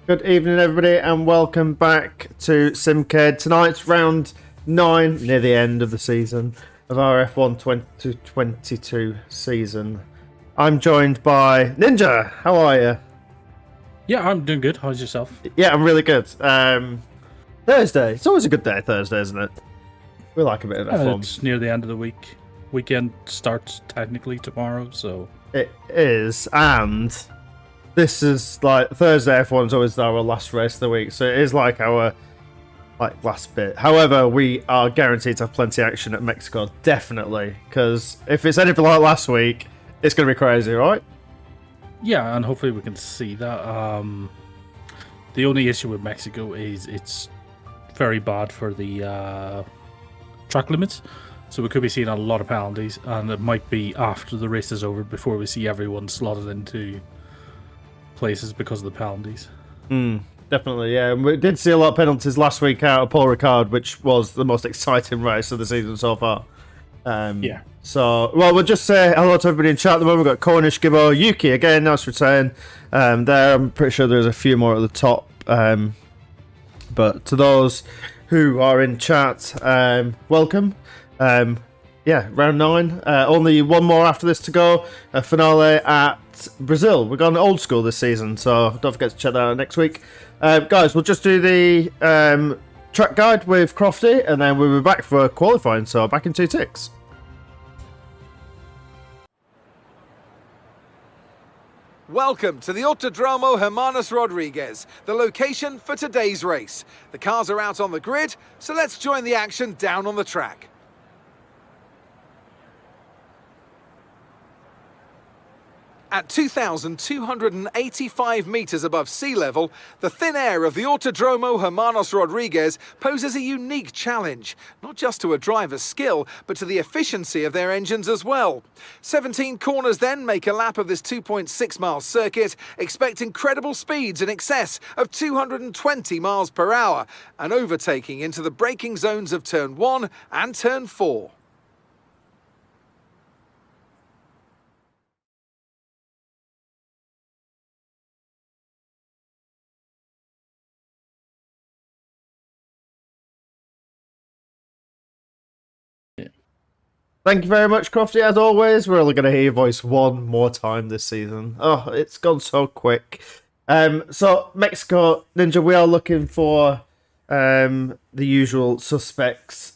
Good evening, everybody, and welcome back to Simcade. Tonight's round 9, near the end of the season of our F1 2022 season. I'm joined by Ninja. How are you? Yeah, I'm doing good. How's yourself? Yeah, I'm really good. Thursday. It's always a good day, Thursday, isn't it? We like a bit of F1. It's near the end of the week. Weekend starts technically tomorrow, so... It is, and... This is like Thursday. F1's always our last race of the week, so it is like our last bit. However, we are guaranteed to have plenty of action at Mexico, definitely. Because if it's anything like last week, it's going to be crazy, right? Yeah, and hopefully we can see that. The only issue with Mexico is it's very bad for the track limits, so we could be seeing a lot of penalties, and it might be after the race is over before we see everyone slotted into places because of the penalties. Definitely, yeah. We did see a lot of penalties last week out of Paul Ricard, which was the most exciting race of the season so far. Yeah. So, well, we'll just say hello to everybody in chat at the moment. We've got Cornish, Gibbo, Yuki again, nice return. There, I'm pretty sure there's a few more at the top. But to those who are in chat, welcome. Yeah, round 9. Only one more after this to go. A finale at Brazil. We're going old school this season, so don't forget to check that out next week. Guys, we'll just do the track guide with Crofty, and then we'll be back for qualifying, so back in 2 ticks. Welcome to the Autodromo Hermanos Rodriguez, the location for today's race. The cars are out on the grid, so let's join the action down on the track. At 2,285 metres above sea level, the thin air of the Autodromo Hermanos Rodriguez poses a unique challenge, not just to a driver's skill, but to the efficiency of their engines as well. 17 corners then make a lap of this 2.6-mile circuit. Expect incredible speeds in excess of 220 miles per hour, and overtaking into the braking zones of Turn 1 and Turn 4. Thank you very much, Crofty. As always, we're only going to hear your voice one more time this season. Oh, it's gone so quick. So, Mexico, Ninja, we are looking for the usual suspects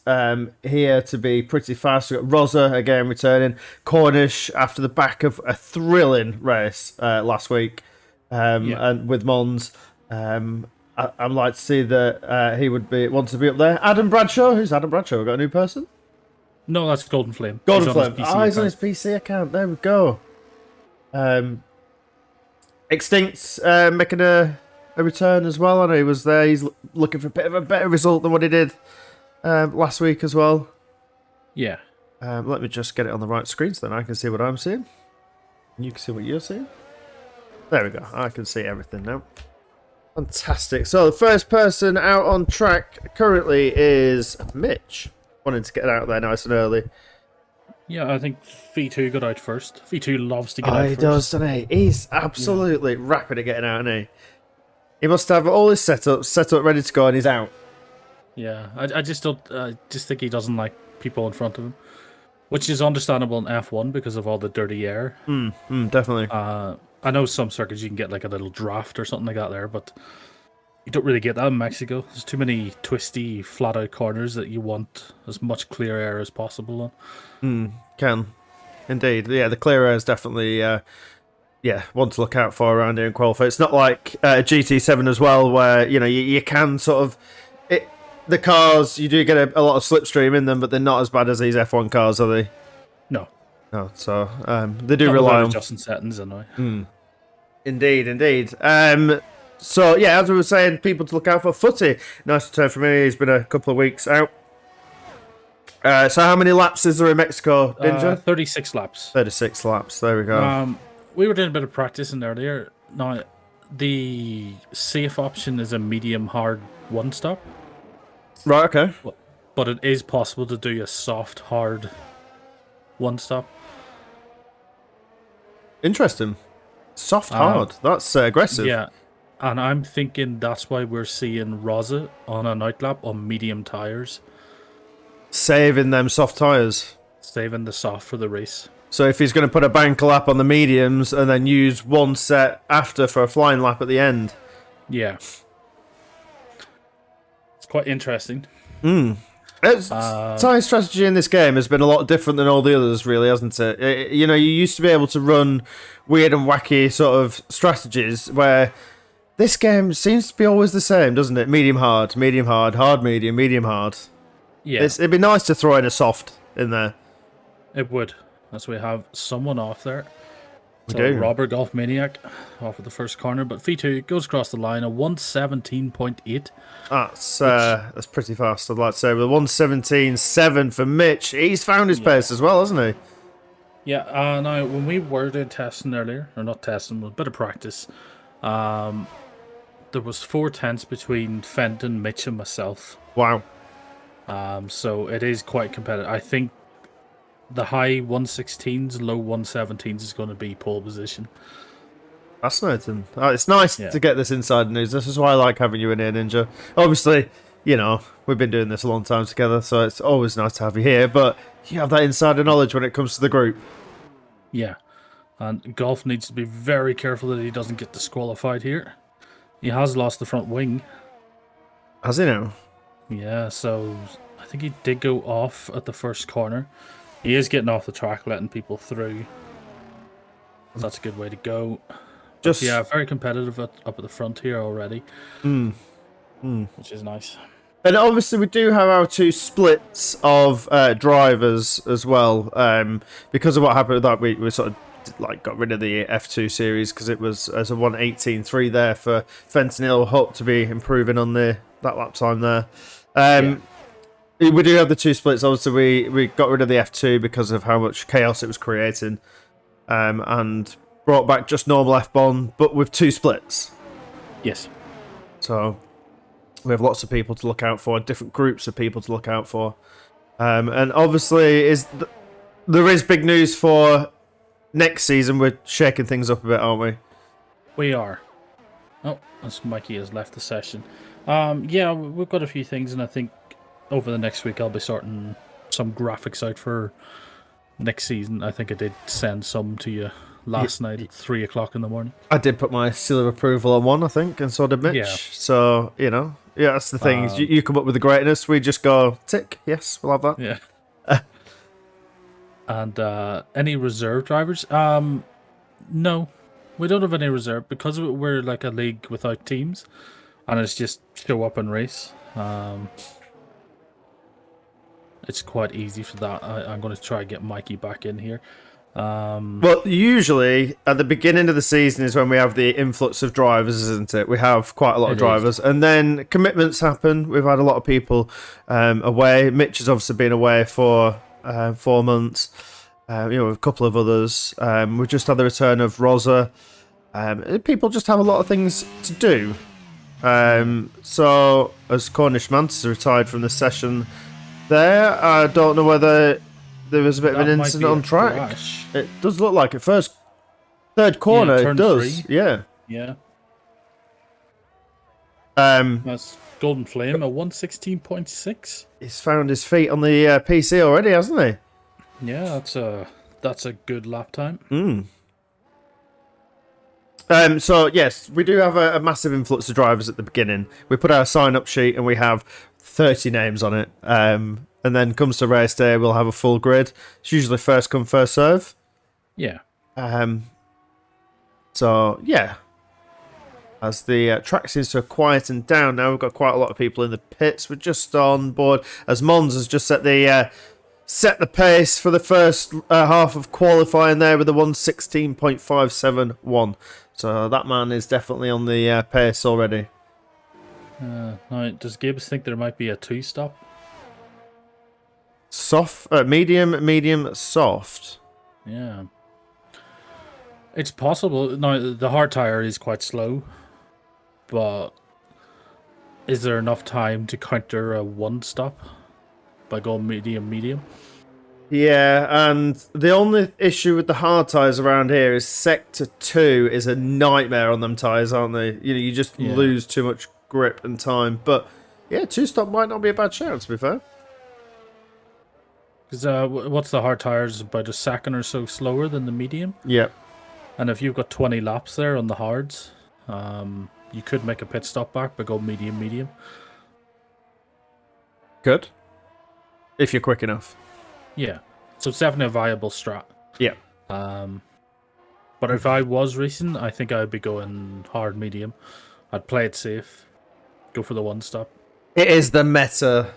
here to be pretty fast. We've got Rosa, again, returning. Cornish, after the back of a thrilling race last week and with Mons. I'd like to see that he would want to be up there. Adam Bradshaw. Who's Adam Bradshaw? We've got a new person? No, that's Golden Flame. Golden Flame. He's on his PC account. There we go. Extinct's making a return as well. I know he was there. He's looking for a bit of a better result than what he did last week as well. Yeah. Let me just get it on the right screen so then I can see what I'm seeing. And you can see what you're seeing. There we go. I can see everything now. Fantastic. So the first person out on track currently is Mitch. Wanting to get out there nice and early. Yeah, I think V2 got out first. V2 loves to get out first. He does, doesn't he? He's absolutely rapid at getting out, isn't he? He must have all his set up ready to go, and he's out. Yeah, I just don't. Just think he doesn't like people in front of him, which is understandable in F1 because of all the dirty air. Definitely. I know some circuits you can get like a little draft or something like that there, but You don't really get that in Mexico. There's too many twisty, flat-out corners that you want as much clear air as possible on. Can. Indeed. Yeah, the clear air is definitely one to look out for around here in qualify. It's not like GT7 as well, where you can sort of the cars, you do get a lot of slipstream in them, but they're not as bad as these F1 cars, are they? No. So they do rely on adjusting settings anyway. Indeed. So yeah, as we were saying, people to look out for. Footy, nice return for me. He's been a couple of weeks out. So how many laps is there in Mexico, Ninja? 36 laps. 36 laps. There we go. We were doing a bit of practice in earlier. Now, the safe option is a medium-hard one-stop. Right. Okay. But it is possible to do a soft-hard one-stop. Interesting. Soft hard. That's aggressive. Yeah. And I'm thinking that's why we're seeing Rosa on an outlap on medium tyres. Saving them soft tyres. Saving the soft for the race. So if he's going to put a bank lap on the mediums and then use one set after for a flying lap at the end. Yeah. It's quite interesting. Tyre strategy in this game has been a lot different than all the others, really, hasn't it? You used to be able to run weird and wacky sort of strategies where this game seems to be always the same, doesn't it? Medium hard, hard medium, medium hard. Yeah. It'd be nice to throw in a soft in there. It would. As we have someone off there. We do. Robert Golf Maniac off at the first corner, but V2 goes across the line, a 117.8. That's pretty fast, I'd like to say. With 117.7 for Mitch, he's found his pace as well, hasn't he? Yeah, now when we were doing testing earlier, or not testing, but a bit of practice, there was 4 tenths between Fenton, Mitch and myself. Wow. So it is quite competitive. I think the high 116s, low 117s is going to be pole position. Fascinating. It's nice to get this inside news. This is why I like having you in here, Ninja. Obviously, we've been doing this a long time together, so it's always nice to have you here, but you have that insider knowledge when it comes to the group. Yeah. And Golf needs to be very careful that he doesn't get disqualified here. He has lost the front wing. Has he now? Yeah, so I think he did go off at the first corner. He is getting off the track, letting people through. That's a good way to go. Very competitive up at the front here already. Which is nice. And obviously we do have our 2 splits of drivers as well. Because of what happened with that, we sort of got rid of the F2 series because it was as a 1:18.3 there for Fentanyl. Hope to be improving on that lap time there. We do have the 2 splits. Obviously, we got rid of the F2 because of how much chaos it was creating, and brought back just normal F1, but with 2 splits. Yes. So we have lots of people to look out for, different groups of people to look out for, and obviously there is big news for next season. We're shaking things up a bit, aren't we? We are. Oh, as Mikey has left the session. Yeah, we've got a few things, and I think over the next week I'll be sorting some graphics out for next season. I think I did send some to you last night at 3 o'clock in the morning. I did put my seal of approval on one, I think, and so did Mitch. Yeah. So, that's the thing. You come up with the greatness, we just go, tick, yes, we'll have that. Yeah. And any reserve drivers? No, we don't have any reserve because we're like a league without teams, and it's just show up and race. It's quite easy for that. I'm going to try and get Mikey back in here. Well, usually at the beginning of the season is when we have the influx of drivers, isn't it? We have quite a lot of drivers, and then commitments happen. We've had a lot of people away. Mitch has obviously been away for 4 months. A couple of others. We've just had the return of Rosa. People just have a lot of things to do. So as Cornish Mantis retired from the session there, I don't know whether there was a bit of an incident on track. Crash. It does look like it. Third corner, it does. 3. Yeah. Yeah. That's Golden Flame, a 116.6. He's found his feet on the PC already, hasn't he? Yeah, that's a good lap time. So yes, we do have a massive influx of drivers at the beginning. We put our sign-up sheet and we have 30 names on it. And then comes to race day, we'll have a full grid. It's usually first come, first serve. Yeah. So yeah, as the track seems to have quietened down now, we've got quite a lot of people in the pits. We're just on board as Mons has just set the pace for the first half of qualifying there with a 1:16.571. So that man is definitely on the pace already. Now, does Gibbs think there might be a 2-stop? Soft, medium, soft. Yeah. It's possible. Now, the hard tire is quite slow, but is there enough time to counter a 1-stop by going medium? Yeah, and the only issue with the hard tyres around here is Sector 2 is a nightmare on them tyres, aren't they? You just lose too much grip and time. But yeah, 2-stop might not be a bad shout, to be fair. Because what's the hard tires? About a second or so slower than the medium. Yep. And if you've got 20 laps there on the hards, you could make a pit stop back by going medium. Good. If you're quick enough. Yeah. So it's definitely a viable strat. Yeah. But if I was racing, I think I'd be going hard medium. I'd play it safe. Go for the 1-stop. It is the meta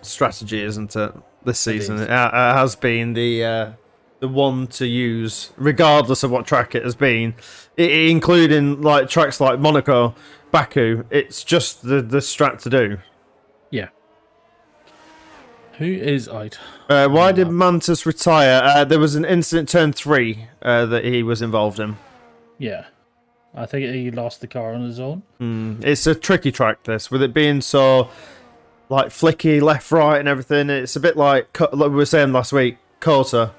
strategy, isn't it? This season. It has been the one to use, regardless of what track it has been, including like tracks like Monaco, Baku. It's just the strat to do. Yeah. Who is out? Why did Mantis retire? There was an incident turn 3 that he was involved in. Yeah. I think he lost the car on his own. It's a tricky track, this, with it being so like flicky left, right, and everything. It's a bit like we were saying last week. Corsa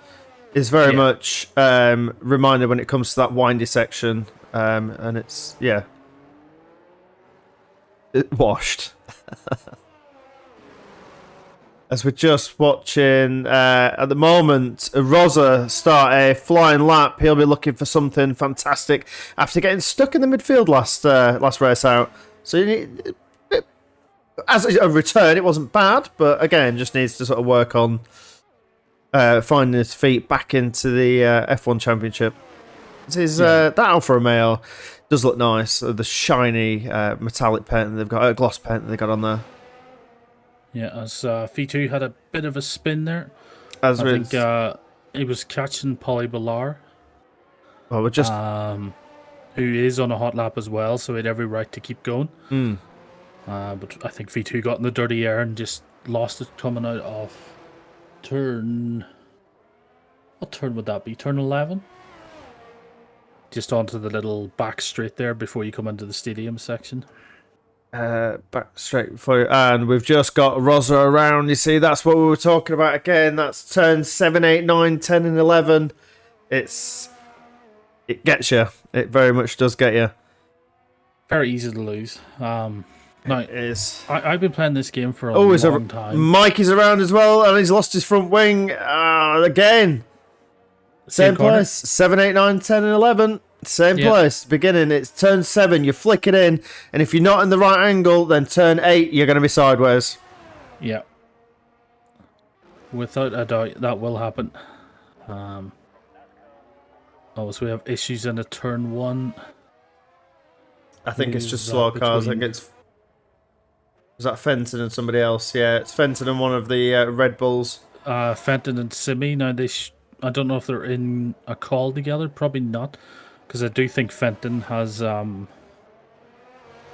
is very much reminded when it comes to that windy section, and it's washed. As we're just watching at the moment, Rosa start a flying lap. He'll be looking for something fantastic after getting stuck in the midfield last race out. So as a return, it wasn't bad, but again, just needs to sort of work on finding his feet back into the F1 Championship. That Alfa Romeo does look nice. The shiny metallic paint they've got, gloss paint that they got on there. Yeah, as V2 had a bit of a spin there. I think he was catching Polly Ballar. Well, we're just who is on a hot lap as well, so he had every right to keep going. But I think V2 got in the dirty air and just lost it coming out of turn... What turn would that be? Turn 11? Just onto the little back straight there before you come into the stadium section. Back straight for you. And we've just got Rosa around. You see, that's what we were talking about again. That's turn 7, 8, 9, 10 and 11. It gets you. It very much does get you. Very easy to lose. It is. I've been playing this game for a long time. Mikey's around as well, and he's lost his front wing. Again. Same place. 7, 8, 9, 10 and 11. Same place. Beginning, it's turn 7, you flick it in, and if you're not in the right angle, then turn 8, you're going to be sideways. Yeah. Without a doubt, that will happen. So we have issues in the turn 1. I think it's just slow cars. I think it's... Is that Fenton and somebody else? Yeah, it's Fenton and one of the Red Bulls. Fenton and Simi. Now, I don't know if they're in a call together. Probably not. Because I do think Fenton has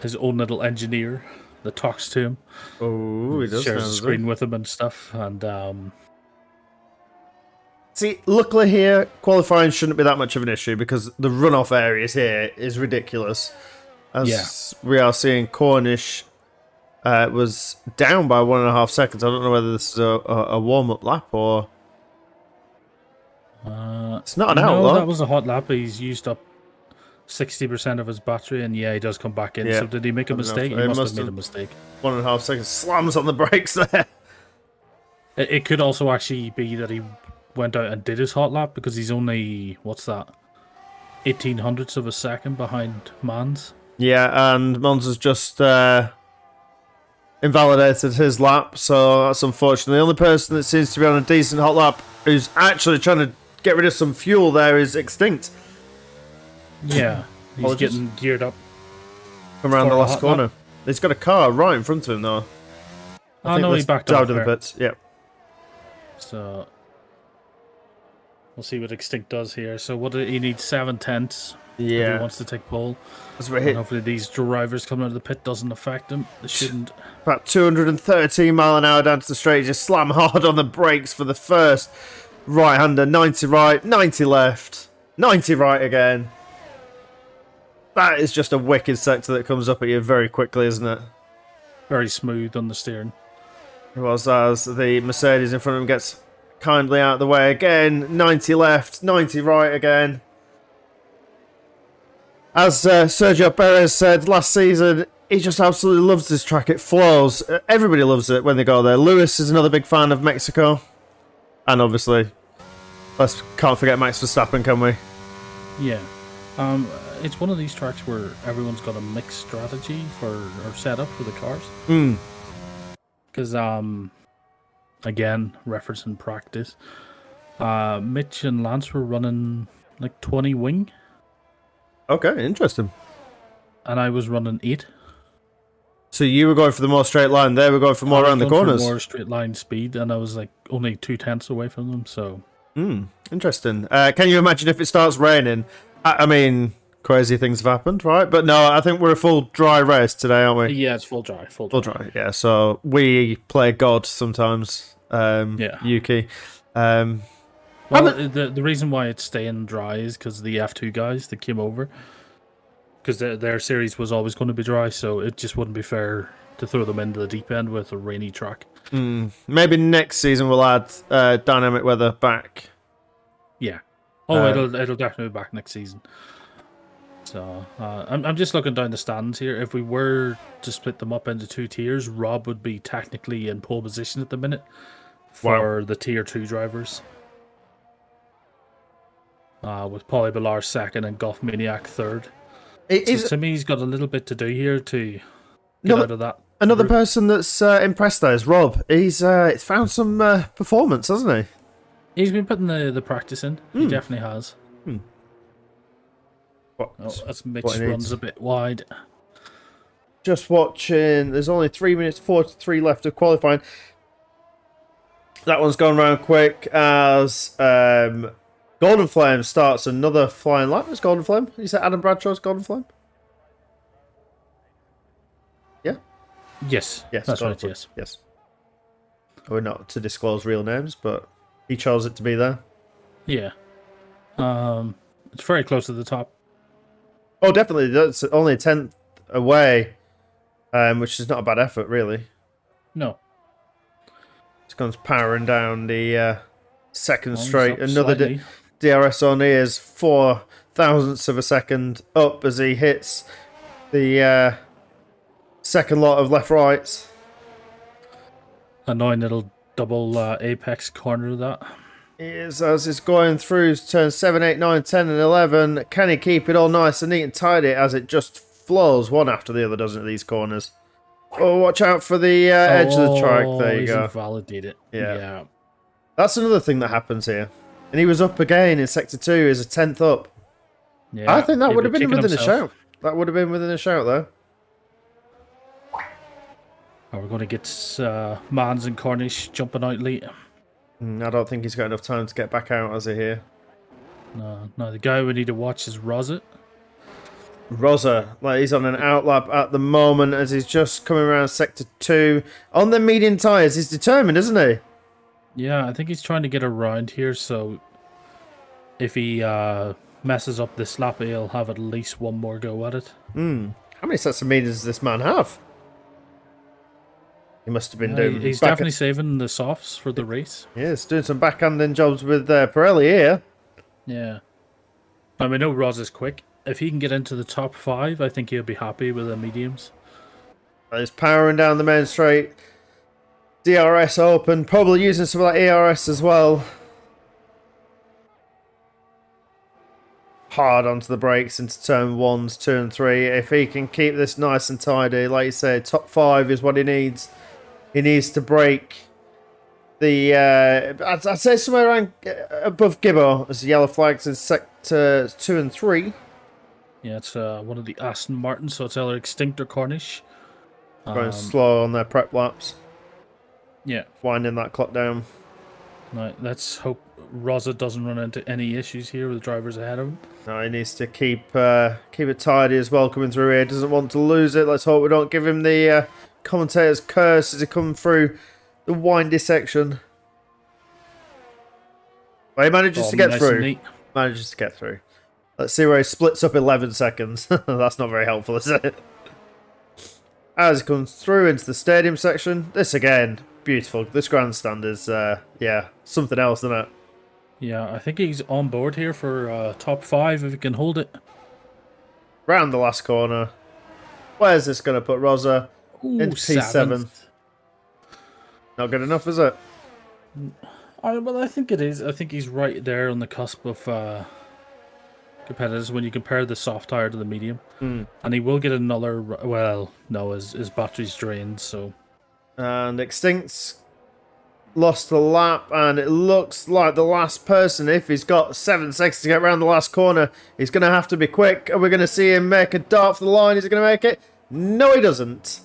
his own little engineer that talks to him. Oh, he does. Shares the screen with him and stuff. And see, luckily here, qualifying shouldn't be that much of an issue because the runoff areas here is ridiculous. As we are seeing, Cornish was down by 1.5 seconds. I don't know whether this is a warm-up lap or... it's not an outlaw. No, that was a hot lap. He's used up 60% of his battery, and he does come back in. So did he make a mistake? He must have made a mistake. 1.5 seconds. Slams on the brakes there. It could also actually be that he went out and did his hot lap because he's only... What's that? 1800ths of a second behind Mans. Yeah, and Monza's just invalidated his lap, so that's unfortunate. The only person that seems to be on a decent hot lap who's actually trying to get rid of some fuel there is Extinct. Yeah, he's getting geared up. Come around the last corner. He's got a car right in front of him, though. I know he backed up in the pits. Yep. So we'll see what Extinct does here. So what he needs 7/10. Yeah. If he wants to take pole. And hopefully these drivers coming out of the pit doesn't affect him. They shouldn't. About 213 mile an hour down to the straight. Just slam hard on the brakes for the first right-hander. 90 right, 90 left, 90 right again. That is just a wicked sector that comes up at you very quickly, isn't it? Very smooth on the steering. It was as the Mercedes in front of him gets kindly out of the way again. 90 left, 90 right again. As Sergio Perez said last season, he just absolutely loves this track. It flows. Everybody loves it when they go there. Lewis is another big fan of Mexico. And obviously, can't forget Max Verstappen, can we? Yeah. It's one of these tracks where everyone's got a mixed strategy or setup for the cars. Because, again, referencing practice, Mitch and Lance were running like 20 wing. Okay, interesting. And I was running 8. So you were going for the more straight line, they were going for more around the corners. More straight line speed, and I was like only 2/10 away from them. So, interesting. Can you imagine if it starts raining? I mean, crazy things have happened, right? But no, I think we're a full dry race today, aren't we? Yeah, it's full dry. Full dry. Yeah, so we play God sometimes. Yuki. Well, the reason why it's staying dry is because the F2 guys that came over, because their series was always going to be dry, so it just wouldn't be fair to throw them into the deep end with a rainy track. Maybe next season we'll add dynamic weather back. Yeah. Oh, it'll definitely be back next season. So I'm just looking down the stands here. If we were to split them up into 2 tiers, Rob would be technically in pole position at the minute for the tier 2 drivers. With Paulie Ballar second and Golf Maniac third. So to me, he's got a little bit to do here to get out of that. Another person that's impressed though is Rob. He's found some performance, hasn't he? He's been putting the practice in. He definitely has. As Mitch runs a bit wide. Just watching. There's only 3 minutes 43 left of qualifying. That one's gone round quick as Golden Flame starts another flying lap. It's Golden Flame. You said Adam Bradshaw's Golden Flame? Yeah? Yes. That's right, yes. Yes. We're not to disclose real names, but he chose it to be there. Yeah. It's very close to the top. Oh, definitely. That's only a 10th away, which is not a bad effort, really. No. It's gone powering down the second straight. Another Slightly. DRS on is 4 thousandths of a second up as he hits the second lot of left rights. Annoying little double apex corner that. Is as it's going through turns 7, 8, 9, 10 and 11. Can he keep it all nice and neat and tidy as it just flows one after the other, doesn't it, these corners? Oh, watch out for the edge of the track. There you go. Invalidated. Yeah. That's another thing that happens here. And he was up again in Sector 2 as a 10th up. Yeah, I think that would have been within himself. a shout. That would have been within a shout, though. Oh, we're going to get Mans and Cornish jumping out late. I don't think he's got enough time to get back out, has he, here? No, the guy we need to watch is Rosa. Rosa, like he's on an outlap at the moment as he's just coming around Sector 2. On the medium tyres, he's determined, isn't he? Yeah, I think he's trying to get around here, so if he messes up this lap, he'll have at least one more go at it. How many sets of meters does this man have? He must have been doing... He's definitely saving the softs for the race. Yes, doing some backhanding jobs with Pirelli here. Yeah. I mean, no, Rosa's quick. If he can get into the top 5, I think he'll be happy with the mediums. He's powering down the main straight. DRS open, probably using some of that ERS as well. hard onto the brakes into turn 1s, 2 and 3. If he can keep this nice and tidy, like you say, top 5 is what he needs. He needs to break the, I'd say somewhere around above Gibbo as the yellow flags in sector 2 and 3. Yeah, it's one of the Aston Martins, so it's either Extinct or Cornish. Going slow on their prep laps. Yeah. Winding that clock down. Right, let's hope Rosa doesn't run into any issues here with the drivers ahead of him. No, he needs to keep it tidy as well coming through here. Doesn't want to lose it. Let's hope we don't give him the commentator's curse as he comes through the windy section. Well, he manages to get nice through. Manages to get through. Let's see where he splits up 11 seconds. That's not very helpful, is it? As he comes through into the stadium section. This again, beautiful. This grandstand is, yeah, something else, isn't it? Yeah, I think he's on board here for top 5 if he can hold it. Round the last corner. Where's this going to put Rosa? Ooh, Into P7. Not good enough, is it? Well, I think it is. I think he's right there on the cusp of competitors when you compare the soft tire to the medium. And he will get another... Well, no, his battery's drained, so... And Extinct's lost the lap, and it looks like the last person, if he's got 7 seconds to get around the last corner, he's going to have to be quick. Are we going to see him make a dart for the line? Is he going to make it? No, he doesn't.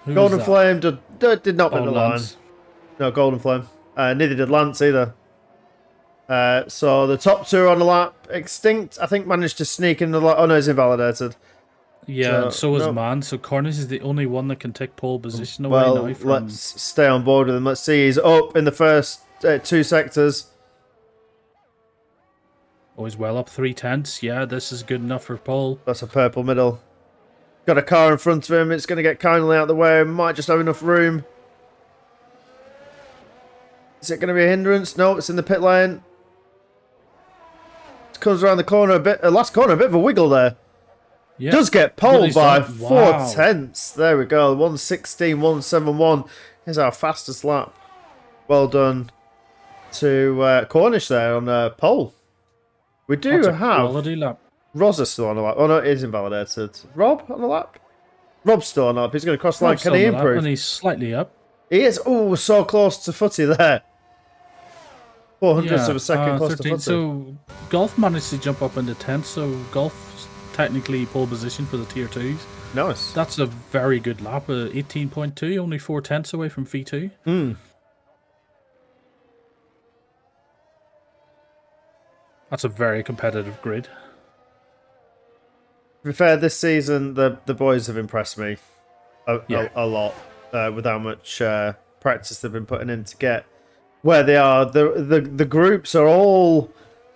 Golden Flame did not make the line. No, Golden Flame. Neither did Lance either. So the top 2 are on the lap. Extinct, I think, managed to sneak in the lap. Oh no, he's invalidated. Yeah, and so is Man. So Cornish is the only one that can take pole position away well, now from... let's stay on board with him. Let's see, he's up in the first 2 sectors. Oh, he's well up 3/10. Yeah, this is good enough for pole. That's a purple middle. Got a car in front of him. It's going to get kindly out of the way. Might just have enough room. Is it going to be a hindrance? No, it's in the pit lane. It comes around the corner a bit. Last corner, a bit of a wiggle there. Yeah. Does get pole by 4 Wow. tenths. There we go. 1:16.171 is our fastest lap. Well done to Cornish there on pole. We do That's a have quality lap. Rosa still on the lap. Oh no, it is invalidated. Rob on the lap? Rob's still on the lap. He's going to cross the line. Rob's Can he on the lap, improve? and he's slightly up. He is. Oh, so close to footy there. 400ths of a second close to 13. footy. So Golf managed to jump up into 10th. So Golf's technically pole position for the tier 2s. Nice. That's a very good lap. 18.2, only 4/10 away from V2. That's a very competitive grid. To be fair, this season the boys have impressed me a lot with how much practice they've been putting in to get where they are. The groups are all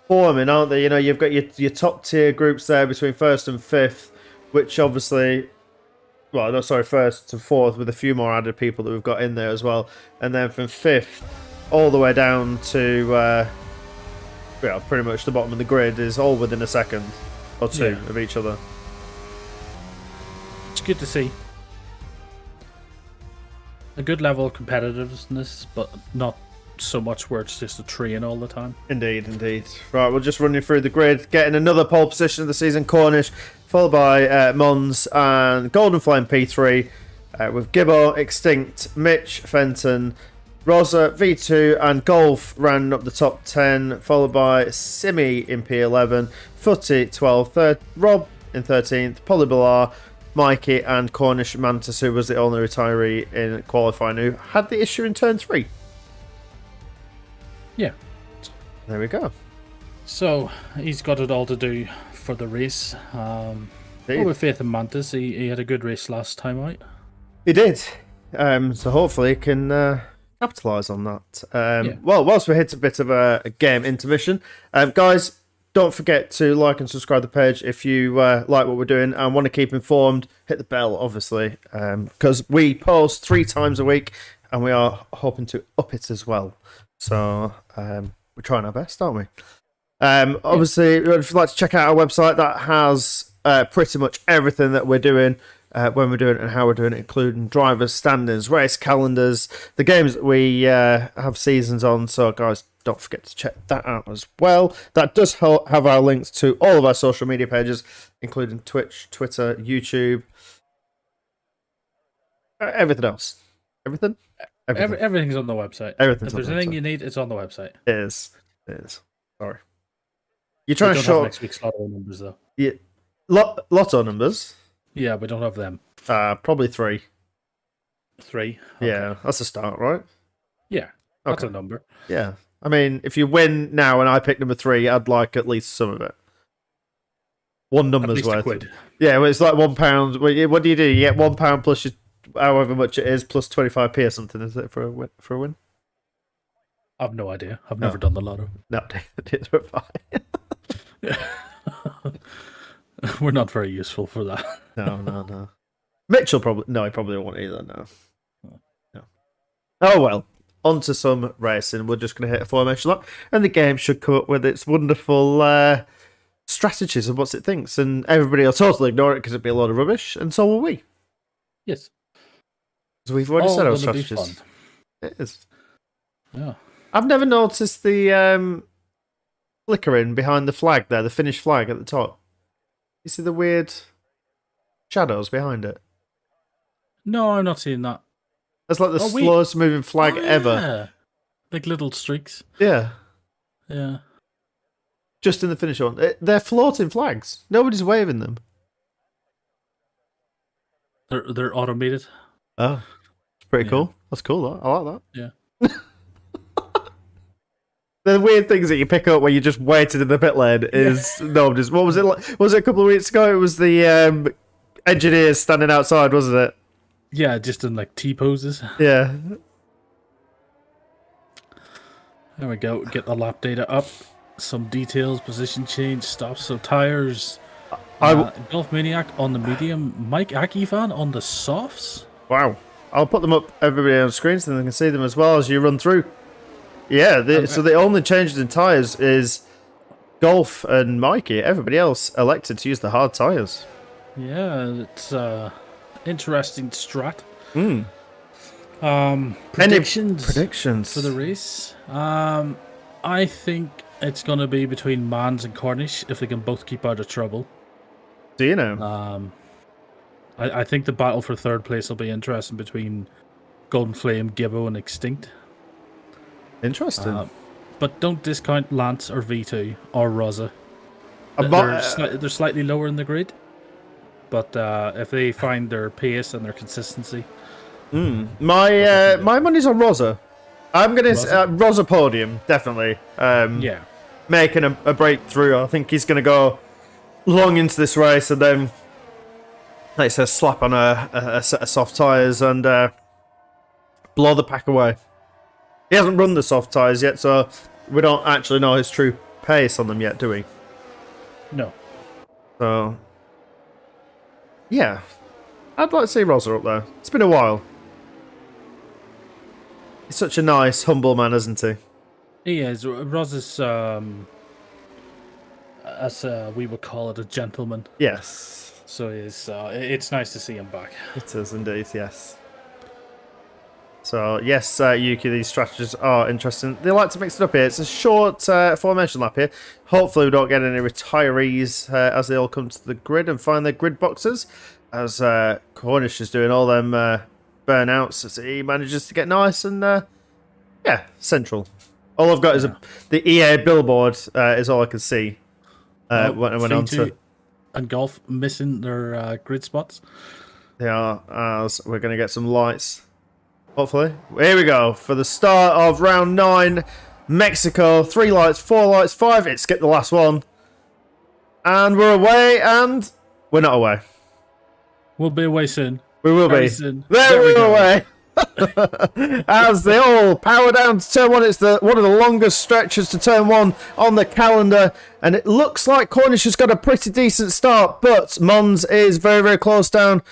forming, aren't they? You know, you've got your top tier groups there between 1st and 5th, which obviously, well, no, sorry, 1st to 4th with a few more added people that we've got in there as well, and then from 5th all the way down to pretty much the bottom of the grid is all within a second or 2 of each other. It's good to see. A good level of competitiveness, but not so much where it's just a train all the time. Indeed, indeed. Right, we'll just run you through the grid. Getting another pole position of the season, Cornish, followed by Mons and Golden Flame P3, with Gibbo, Extinct, Mitch, Fenton, Rosa, V2, and Golf rounding up the top 10, followed by Simi in P11, Footy 12th, Rob in 13th, Polybilar, Mikey, and Cornish Mantis, who was the only retiree in qualifying who had the issue in turn 3. Yeah. There we go. So he's got it all to do for the race. With faith in Mantis, he had a good race last time out. He did. So hopefully he can capitalise on that. Well, whilst we hit a bit of a game intermission, guys, don't forget to like and subscribe to the page if you like what we're doing and want to keep informed. Hit the bell, obviously, because we post 3 times a week and we are hoping to up it as well. So we're trying our best, aren't we? Obviously, if you'd like to check out our website, that has pretty much everything that we're doing when we're doing it and how we're doing it, including drivers' standings, race calendars, the games that we have seasons on. So, guys, don't forget to check that out as well. That does have our links to all of our social media pages, including Twitch, Twitter, YouTube, everything else. Everything? Everything's on the website. Everything's if there's anything you need, it's on the website. It is. Sorry. You're trying to show next week's lotto numbers, though. Yeah, lotto numbers. Yeah, we don't have them. Probably 3. 3. Okay. Yeah, that's a start, right? Yeah, that's a number. Yeah, I mean, if you win now and I pick number 3, I'd like at least some of it. One number's worth. £1. Yeah, well, it's like £1. What do? You get £1 plus your, however much it is plus 25p or something. Is it for a win? I've no idea. I've never done the lotto. No, neither have I. We're not very useful for that. No. Mitchell probably... No, he probably won't either, no. Oh, well. On to some racing. We're just going to hit a formation lap, and the game should come up with its wonderful strategies of what it thinks, and everybody will totally ignore it because it'd be a lot of rubbish, and so will we. Yes. So we've already said our strategies. It is. Yeah. I've never noticed the flickering behind the flag there, the Finnish flag at the top. You see the weird shadows behind it? No, I'm not seeing that. It's like the slowest moving flag ever. Yeah. Like little streaks. Yeah. Yeah. Just in the Finnish one. They're floating flags. Nobody's waving them. They're automated. Oh. It's pretty cool. That's cool, though. I like that. Yeah. The weird things that you pick up when you just waited in the pit lane is nobody's. What was it like? Was it a couple of weeks ago? It was the engineers standing outside, wasn't it? Yeah, just in like T poses. Yeah. There we go. Get the lap data up. Some details, position change, stops, so tires. Golf Maniac on the medium. Mike Akifan on the softs. Wow. I'll put them up, everybody on screen, so they can see them as well as you run through. Yeah, so the only changes in tyres is Golf and Mikey. Everybody else elected to use the hard tyres. Yeah, it's interesting strat. Predictions for the race. I think it's going to be between Mans and Cornish if they can both keep out of trouble. Do you know? I think the battle for third place will be interesting between Golden Flame, Gibbo, and Extinct. Interesting. But don't discount Lance or V2 or Rosa. They're slightly lower in the grid. But if they find their pace and their consistency. My money's on Rosa. I'm going to... Rosa podium, definitely. Yeah. Making a breakthrough. I think he's going to go long into this race and then, like I said, slap on a set of soft tyres and blow the pack away. He hasn't run the soft tyres yet, so we don't actually know his true pace on them yet, do we? No. So, yeah. I'd like to see Rosa up there. It's been a while. He's such a nice, humble man, isn't he? He is. Rosa's, as we would call it, a gentleman. Yes. So it's nice to see him back. It is indeed, yes. So, yes, Yuki, these strategies are interesting. They like to mix it up here. It's a short formation lap here. Hopefully we don't get any retirees as they all come to the grid and find their grid boxes. As Cornish is doing all them burnouts as he manages to get nice and, central. All I've got is the EA billboard is all I can see when I went on to... And Golf missing their grid spots. They are, as we're going to get some lights... Hopefully. Here we go. For the start of round 9, Mexico. 3 lights, 4 lights, 5. It skipped the last one. And we're away, and we're not away. We'll be away soon. We will Very be. soon. There we're away. As they all power down to turn 1. It's one of the longest stretches to turn 1 on the calendar. And it looks like Cornish has got a pretty decent start. But Mons is very, very close down.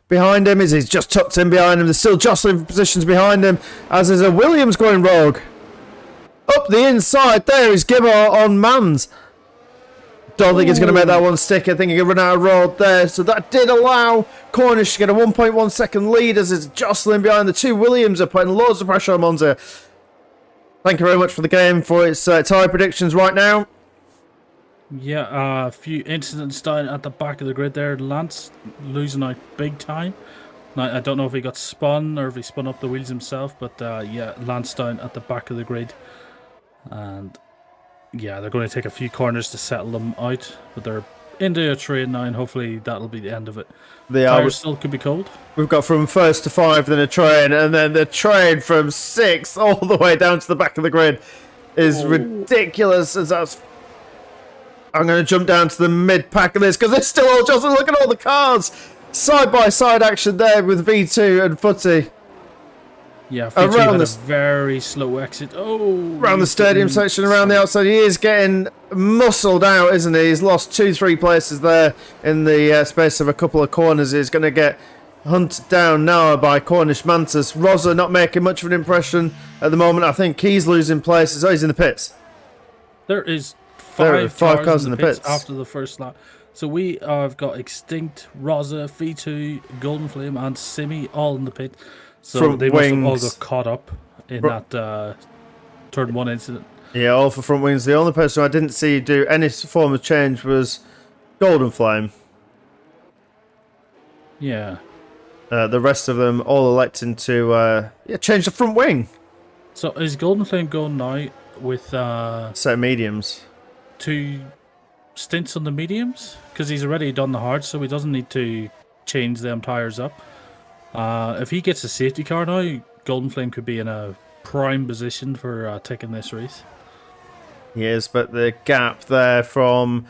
Behind him he's just tucked in behind him. There's still jostling for positions behind him, as there's a Williams going rogue. Up the inside, there is Gibbo on Mans. Don't think he's going to make that one stick. I think he can run out of road there. So that did allow Cornish to get a 1.1 second lead as it's jostling behind. The two Williams are putting loads of pressure on Monza. Thank you very much for the game for its tie predictions right now. Yeah, a few incidents down at the back of the grid there. Lance losing out big time. Now, I don't know if he got spun or if he spun up the wheels himself, but yeah, Lance down at the back of the grid. And yeah, they're going to take a few corners to settle them out, but they're into a train now, and hopefully that'll be the end of it. The tires still could be cold. We've got from first to 5, then a train, and then the train from 6 all the way down to the back of the grid is ridiculous. As that's, I'm going to jump down to the mid pack of this because they're still all just look at all the cars side by side action there with V2 and Footy. Yeah, V2 had a very slow exit. Around the stadium section, around the outside. He is getting muscled out, isn't he? He's lost 2-3 places there in the space of a couple of corners. He's going to get hunted down now by Cornish Mantis. Rosa not making much of an impression at the moment. I think he's losing places. Oh, he's in the pits. There is five cars in the pits after the first lap. So we have got Extinct, Rosa, V2, Golden Flame, and Simi all in the pit. So front they wings. must have all got caught up in that turn 1 incident. Yeah, all for front wings. The only person I didn't see do any form of change was Golden Flame. Yeah. The rest of them all electing to change the front wing. So is Golden Flame going now with set of mediums? 2 stints on the mediums? Because he's already done the hard, so he doesn't need to change them tyres up. If he gets a safety car now, Golden Flame could be in a prime position for taking this race. Yes, but the gap there from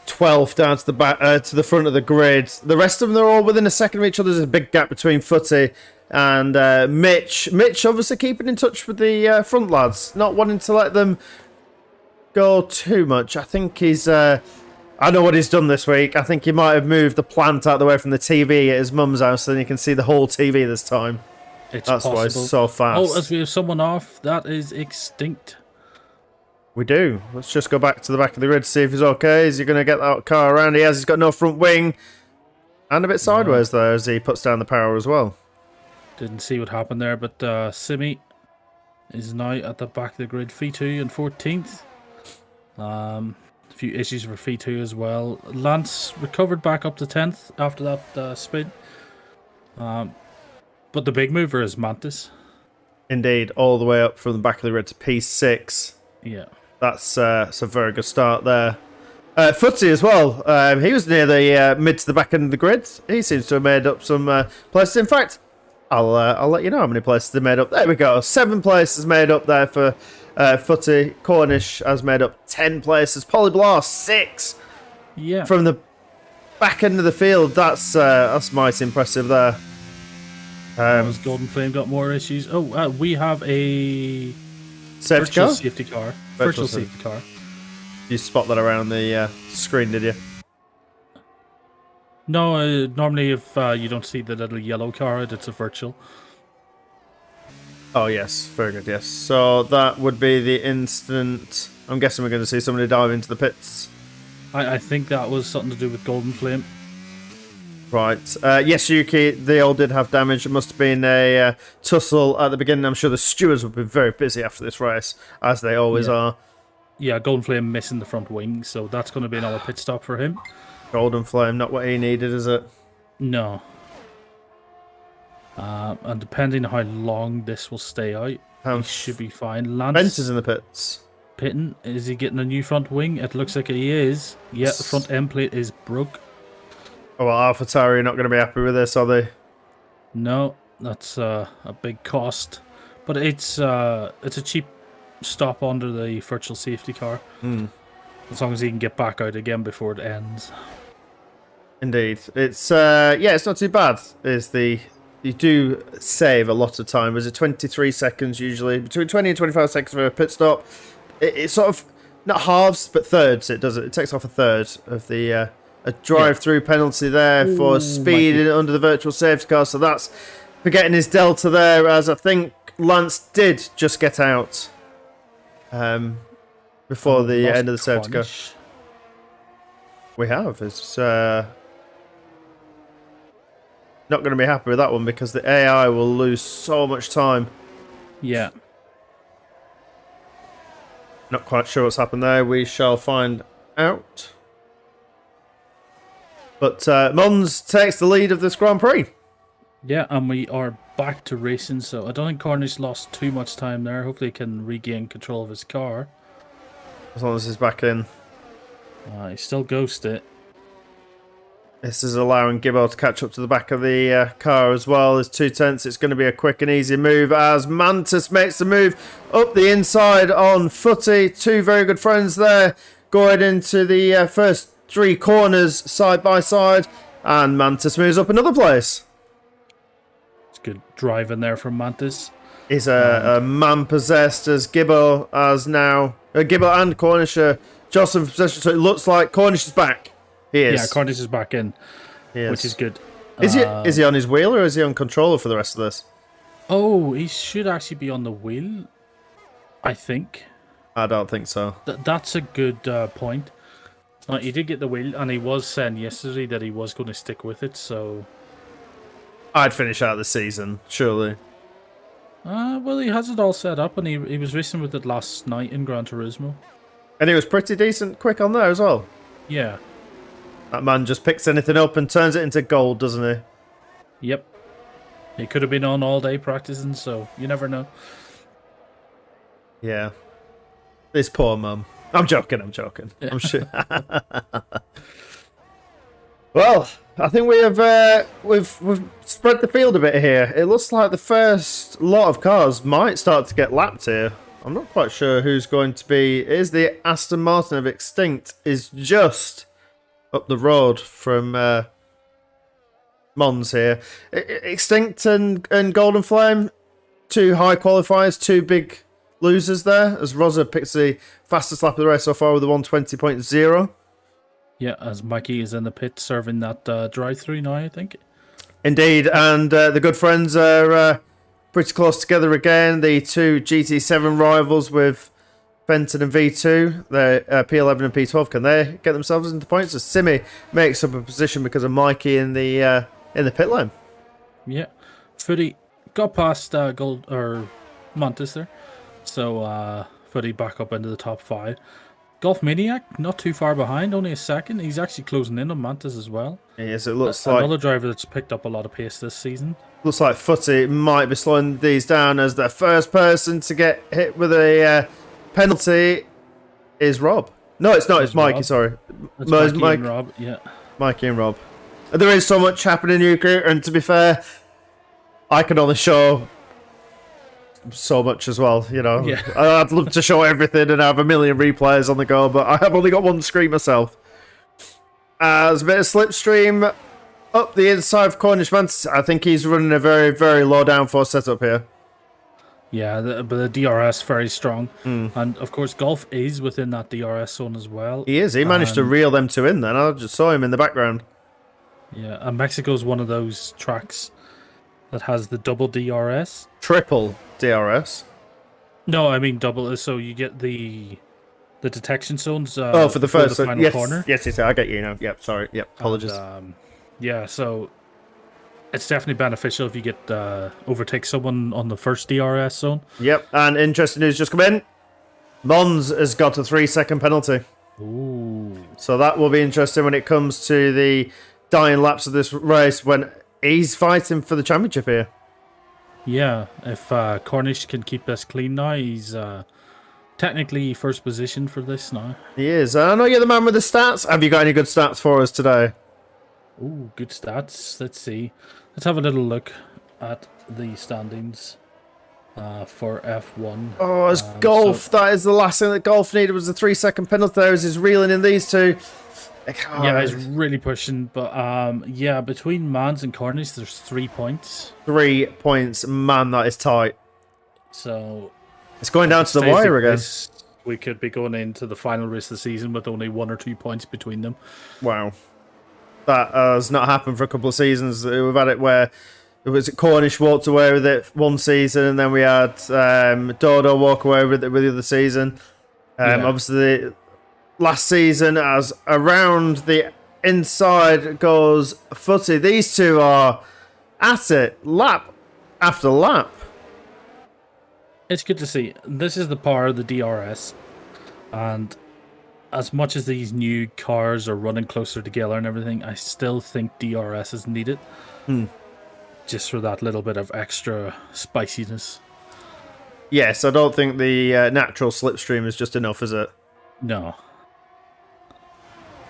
12th down to the back to the front of the grid. The rest of them, they're all within a second of each other. There's a big gap between Footy and Mitch. Mitch obviously keeping in touch with the front lads, not wanting to let them go too much. I think he's... I know what he's done this week. I think he might have moved the plant out of the way from the TV at his mum's house so then you can see the whole TV this time. That's possible. Why it's so fast. Oh, as we have someone off, that is Extinct. We do. Let's just go back to the back of the grid to see if he's okay. Is he going to get that car around? He has. He's got no front wing. And a bit sideways there as he puts down the power as well. Didn't see what happened there, but Simi is now at the back of the grid. V2 and 14th. A few issues for V2 as well. Lance recovered back up to 10th after that spin. But the big mover is Mantis. Indeed, all the way up from the back of the grid to P6. Yeah. That's a very good start there. Footy as well. He was near the mid to the back end of the grid. He seems to have made up some places. In fact, I'll let you know how many places they made up. There we go. 7 places made up there for Footy. Cornish has made up 10 places. Polyblast 6. Yeah. From the back end of the field. That's mighty impressive there. Has Golden Flame got more issues? Oh, we have a virtual safety car. Virtual safety car. You spot that around the screen, did you? No, normally if you don't see the little yellow car, it's a virtual. Oh, yes. Very good, yes. So that would be the instant... I'm guessing we're going to see somebody dive into the pits. I think that was something to do with Golden Flame. Right. Yes, Yuki, they all did have damage. It must have been a tussle at the beginning. I'm sure the stewards will be very busy after this race, as they always are. Yeah, Golden Flame missing the front wing, so that's going to be another pit stop for him. Golden Flame, not what he needed, is it? No. And depending on how long this will stay out, he should be fine. Lance Bent is in the pits. Pitting, is he getting a new front wing? It looks like he is. Yeah, the front end plate is broke. Oh, well, AlphaTauri are not going to be happy with this, are they? No, that's a big cost. But it's a cheap stop under the virtual safety car. As long as he can get back out again before it ends. Indeed. It's it's not too bad. You do save a lot of time. Is it 23 seconds usually? Between 20 and 25 seconds for a pit stop. It's sort of not halves, but thirds. It does it. It takes off a third of the a drive-through penalty there for speed under the virtual safety car. So that's for getting his delta there. As I think Lance did just get out before the end of the safety car. We have. It's not going to be happy with that one because the AI will lose so much time. Yeah. Not quite sure what's happened there. We shall find out. But Mons takes the lead of this Grand Prix. Yeah, and we are back to racing, so I don't think Cornish lost too much time there. Hopefully he can regain control of his car. As long as he's back in. He still ghosted it. This is allowing Gibbo to catch up to the back of the car as well. There's 2/10. It's going to be a quick and easy move as Mantis makes the move up the inside on Footy. Two very good friends there going into the first 3 corners side by side. And Mantis moves up another place. It's good driving there from Mantis. He's a man possessed as Gibbo as now. Gibbo and Cornish are jostling for possession. So it looks like Cornish is back. He is. Yeah, Cornish is back in, which is good. Is he on his wheel or is he on controller for the rest of this? Oh, he should actually be on the wheel, I think. I don't think so. That's a good point. He did get the wheel, and he was saying yesterday that he was going to stick with it, so... I'd finish out the season, surely. Well, he has it all set up, and he was racing with it last night in Gran Turismo. And he was pretty decent quick on there as well. Yeah. That man just picks anything up and turns it into gold, doesn't he? Yep. He could have been on all day practicing, so you never know. Yeah. This poor mum. I'm joking. Yeah. I'm sure. Well, I think we have we've spread the field a bit here. It looks like the first lot of cars might start to get lapped here. I'm not quite sure who's going to be. Is the Aston Martin of Extinct is just up the road from Mons here. Extinct and Golden Flame, 2 high qualifiers, 2 big losers there, as Rosa picks the fastest lap of the race so far with a 1:20.0. Yeah, as Mikey is in the pit serving that drive-through now, I think. Indeed, and the good friends are pretty close together again. The 2 GT7 rivals with Fenton and V2, they're P11 and P12. Can they get themselves into points? As Simi makes up a position because of Mikey in the pit lane. Yeah, Footy got past Montes there, so Footy back up into the top 5. Golf Maniac not too far behind, only a second. He's actually closing in on Mantis as well. Yes, it looks like another driver that's picked up a lot of pace this season. Looks like Footy might be slowing these down as the first person to get hit with a penalty is Rob. No, it's not. It's Mikey. Rob. Sorry, It's Mikey and Rob. Yeah, Mikey and Rob. There is so much happening in UK, and to be fair, I can only show so much as well. You know, yeah. I'd love to show everything and have a million replays on the go, but I have only got one screen myself. There's a bit of slipstream up the inside of Cornish Mantis. I think he's running a very, very low downforce setup here. Yeah, but the DRS very strong, and of course Golf is within that DRS zone as well. He is. He managed to reel them 2 in. Then I just saw him in the background. Yeah, and Mexico's one of those tracks that has the double DRS. Triple DRS. No, I mean double. So you get the detection zones. For the first final yes, corner. Yes, I get you now. Yep, sorry. Yep, apologies. And, yeah, so it's definitely beneficial if you get overtake someone on the first DRS zone. Yep, and interesting news just come in. Mons has got a 3-second penalty. Ooh. So that will be interesting when it comes to the dying laps of this race when he's fighting for the championship here. Yeah, if Cornish can keep this clean now, he's technically first position for this now. He is. I know you're the man with the stats. Have you got any good stats for us today? Ooh, good stats. Let's see. Let's have a little look at the standings for F1. Oh, it's Golf. That is the last thing that Golf needed was the 3-second penalty there as he's reeling in these 2. Yeah, he's really pushing. But yeah, between Mans and Cornish, there's 3 points. 3 points. Man, that is tight. So it's going down to the wire again. We could be going into the final race of the season with only 1 or 2 points between them. Wow. That has not happened for a couple of seasons. We've had it where it was Cornish walked away with it one season, and then we had Dodo walk away with it with the other season. Obviously, last season as around the inside goes Footy. These two are at it lap after lap. It's good to see. This is the power of the DRS, and as much as these new cars are running closer together and everything, I still think DRS is needed. Just for that little bit of extra spiciness. Yes, I don't think the natural slipstream is just enough, is it? No.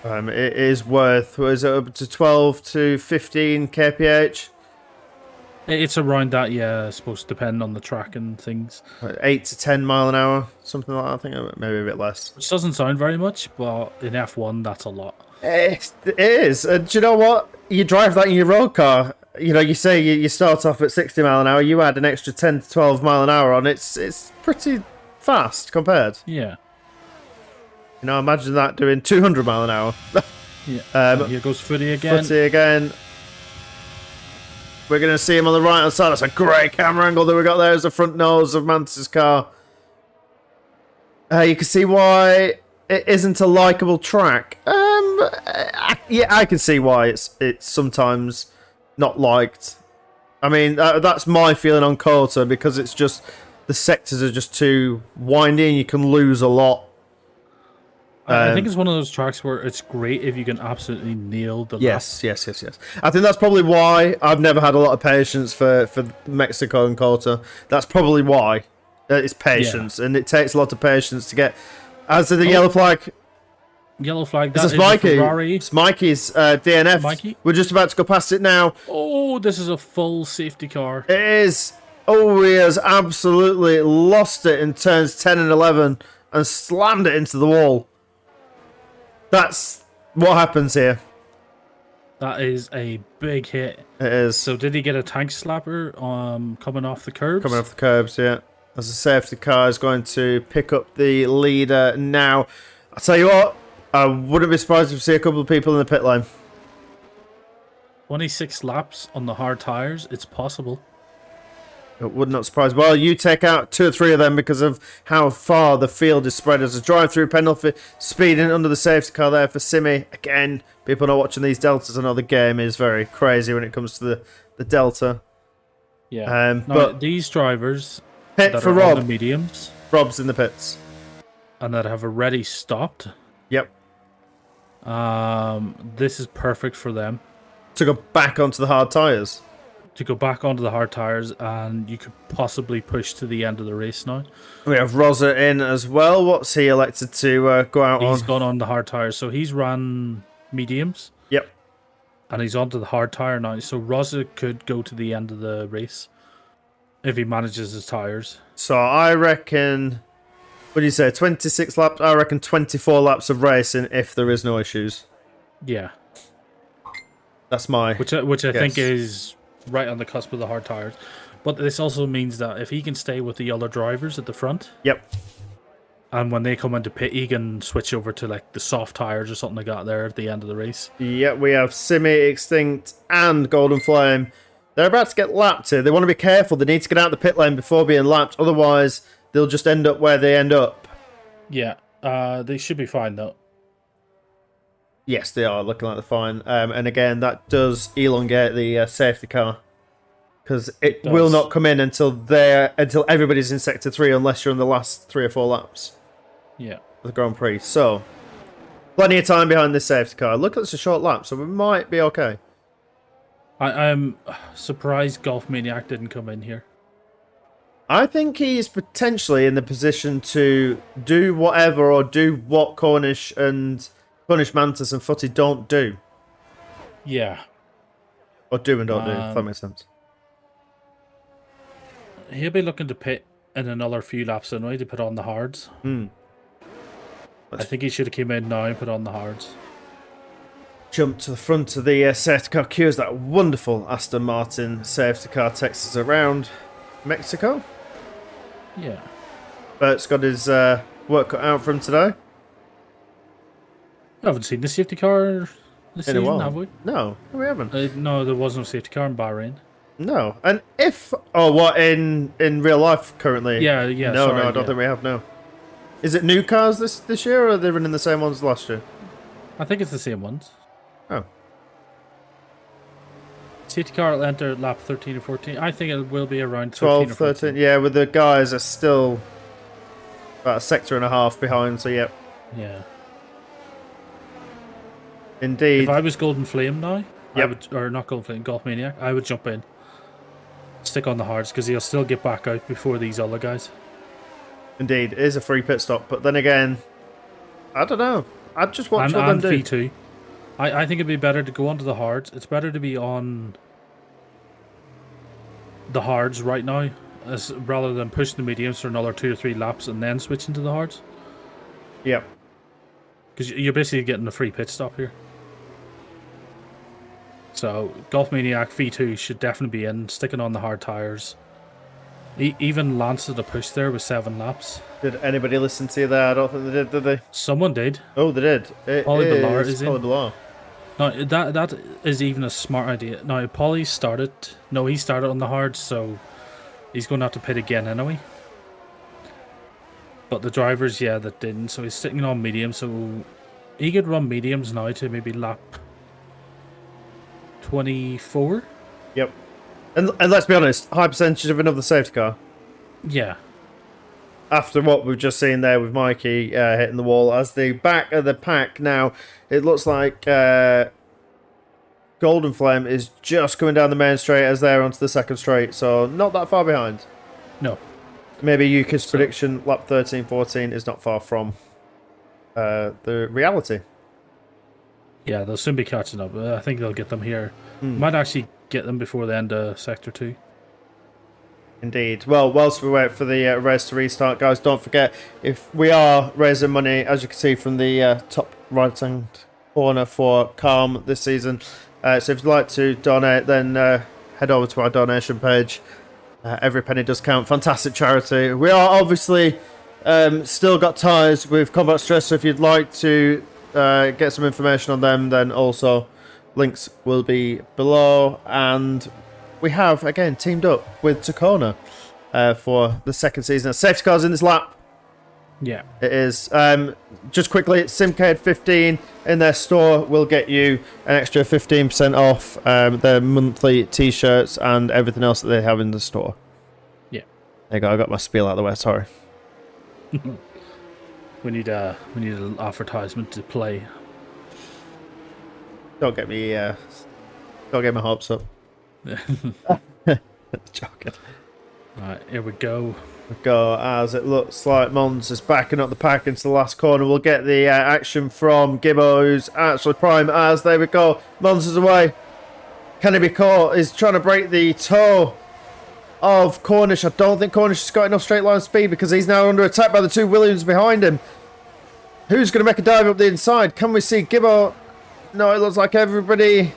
It is worth, what is it, up to 12 to 15 kph? It's around that, yeah, I suppose, depending on the track and things. 8 to 10 mile an hour, something like that, I think, maybe a bit less. Which doesn't sound very much, but in F1, that's a lot. It is. Do you know what? You drive that in your road car. You know, you say you start off at 60 mile an hour, you add an extra 10 to 12 mile an hour on, it's pretty fast compared. Yeah. You know, imagine that doing 200 mile an hour. Yeah. Here goes Footy again. Footy again. We're going to see him on the right hand side. That's a great camera angle that we got there as the front nose of Mantis's car. You can see why it isn't a likeable track. I can see why it's sometimes not liked. I mean, that's my feeling on Kota, because it's just the sectors are just too windy and you can lose a lot. I think it's one of those tracks where it's great if you can absolutely nail the lap. Yes. I think that's probably why I've never had a lot of patience for Mexico and Kota. That's probably why. It's patience, and it takes a lot of patience to get. As to the yellow flag. Yellow flag, This that is is Mikey. Ferrari. It's Mikey's DNF. Mikey? We're just about to go past it now. Oh, this is a full safety car. It is. Oh, he has absolutely lost it in turns 10 and 11 and slammed it into the wall. That's what happens here. That is a big hit. It is. So did he get a tank slapper coming off the curbs? Coming off the curbs, yeah. As the safety car is going to pick up the leader now. I'll tell you what, I wouldn't be surprised if we see a couple of people in the pit lane. 26 laps on the hard tyres, it's possible. It would not surprise. Well, you take out 2 or 3 of them because of how far the field is spread. As a drive-through penalty, speeding under the safety car there for Simi. Again, people not watching these deltas. I know the game is very crazy when it comes to the delta. Yeah. But these drivers pit that for are Rob. on the mediums Rob's in the pits. and that have already stopped, Yep. this is perfect for them. To go back onto the hard tyres. To go back onto the hard tyres, and you could possibly push to the end of the race now. We have Rosa in as well. What's he elected to go out on? He's gone on the hard tyres, so he's ran mediums. Yep. And he's onto the hard tyre now, so Rosa could go to the end of the race if he manages his tyres. So I reckon, what do you say, 26 laps? I reckon 24 laps of racing if there is no issues. Yeah. That's my Which I guess. think is right on the cusp of the hard tyres. But this also means that if he can stay with the other drivers at the front, Yep. and when they come into pit, he can switch over to like the soft tyres or something like that there at the end of the race. Yep, we have Simi, Extinct, and Golden Flame. They're about to get lapped here. They want to be careful. They need to get out the pit lane before being lapped. Otherwise, they'll just end up where they end up. Yeah, they should be fine though. Yes, they are looking like they're fine. And again, that does elongate the safety car. Because it will not come in until everybody's in Sector 3 unless you're in the last 3 or 4 laps. Yeah. Of the Grand Prix. So, plenty of time behind this safety car. Look, it's a short lap, so we might be okay. I'm surprised Golf Maniac didn't come in here. I think he's potentially in the position to do whatever or do what Cornish Mantis and Footy don't do. Yeah. Or do and don't do, if that makes sense. He'll be looking to pit in another few laps anyway to put on the hards. I think he should have came in now and put on the hards. Jump to the front of the safety car queue as that wonderful Aston Martin safety car takes us around Mexico. Yeah. Bert's got his work cut out for him today. I haven't seen the safety car this In a season, while. have we? No, we haven't. No, there was no safety car in Bahrain. No, and if what in real life currently? Yeah. No, sorry, I don't think we have. No. Is it new cars this year, or are they running the same ones last year? I think it's the same ones. Oh. Safety car will enter lap 13 or 14. I think it will be around 12, 13 or 13. Yeah, with the guys are still about a sector and a half behind, so yep. Yeah. Indeed. If I was Golden Flame now, Yep. I would, or not Golden Flame, Golf Maniac, I would jump in. Stick on the hards, because he'll still get back out before these other guys. Indeed, it is a free pit stop, but then again, I don't know. I'd just watch what them do. V2. I think it'd be better to go onto the hards. It's better to be on the hards right now, rather than pushing the mediums for another 2 or 3 laps and then switching to the hards. Yep. Because you're basically getting a free pit stop here. So, Golf Maniac V2 should definitely be in, sticking on the hard tyres. Even Lance did a push there with 7 laps. Did anybody listen to you there? I don't think they did they? Someone did. Oh, they did. Polly Ballar is in. Polly Ballar. No, that is even a smart idea. Now, Polly started... No, he started on the hard, so he's going to have to pit again anyway. But the drivers, yeah, that didn't. So he's sitting on medium, so he could run mediums now to maybe lap 24. Yep. And let's be honest, high percentage of another safety car. Yeah. After what we've just seen there with Mikey hitting the wall, as the back of the pack now, it looks like Golden Flame is just coming down the main straight as they're onto the second straight, so not that far behind. No. Maybe Yuka's prediction, lap 13, 14, is not far from the reality. Yeah, they'll soon be catching up. I think they'll get them here. Might actually get them before the end of Sector 2. Indeed. Well, whilst we wait for the race to restart, guys, don't forget, if we are raising money, as you can see from the top right-hand corner for Calm this season, so if you'd like to donate, then head over to our donation page. Every penny does count. Fantastic charity. We are obviously still got ties with Combat Stress, so if you'd like to get some information on them, then also links will be below. And we have, again, teamed up with Takona for the second season. Safety cars in this lap. Yeah. It is. Just quickly, Simcade 15 in their store will get you an extra 15% off their monthly t-shirts and everything else that they have in the store. Yeah. There you go, I got my spiel out of the way, sorry. We need an advertisement to play. Don't get my hopes up. Joking. Right, here we go. Go as it looks like Mons is backing up the pack into the last corner. We'll get the action from Gibbo, who's actually prime as there we go. Mons is away. Can he be caught? He's trying to break the toe of Cornish. I don't think Cornish has got enough straight line speed because he's now under attack by the 2 Williams behind him. Who's going to make a dive up the inside? Can we see Gibbo? No, it looks like everybody...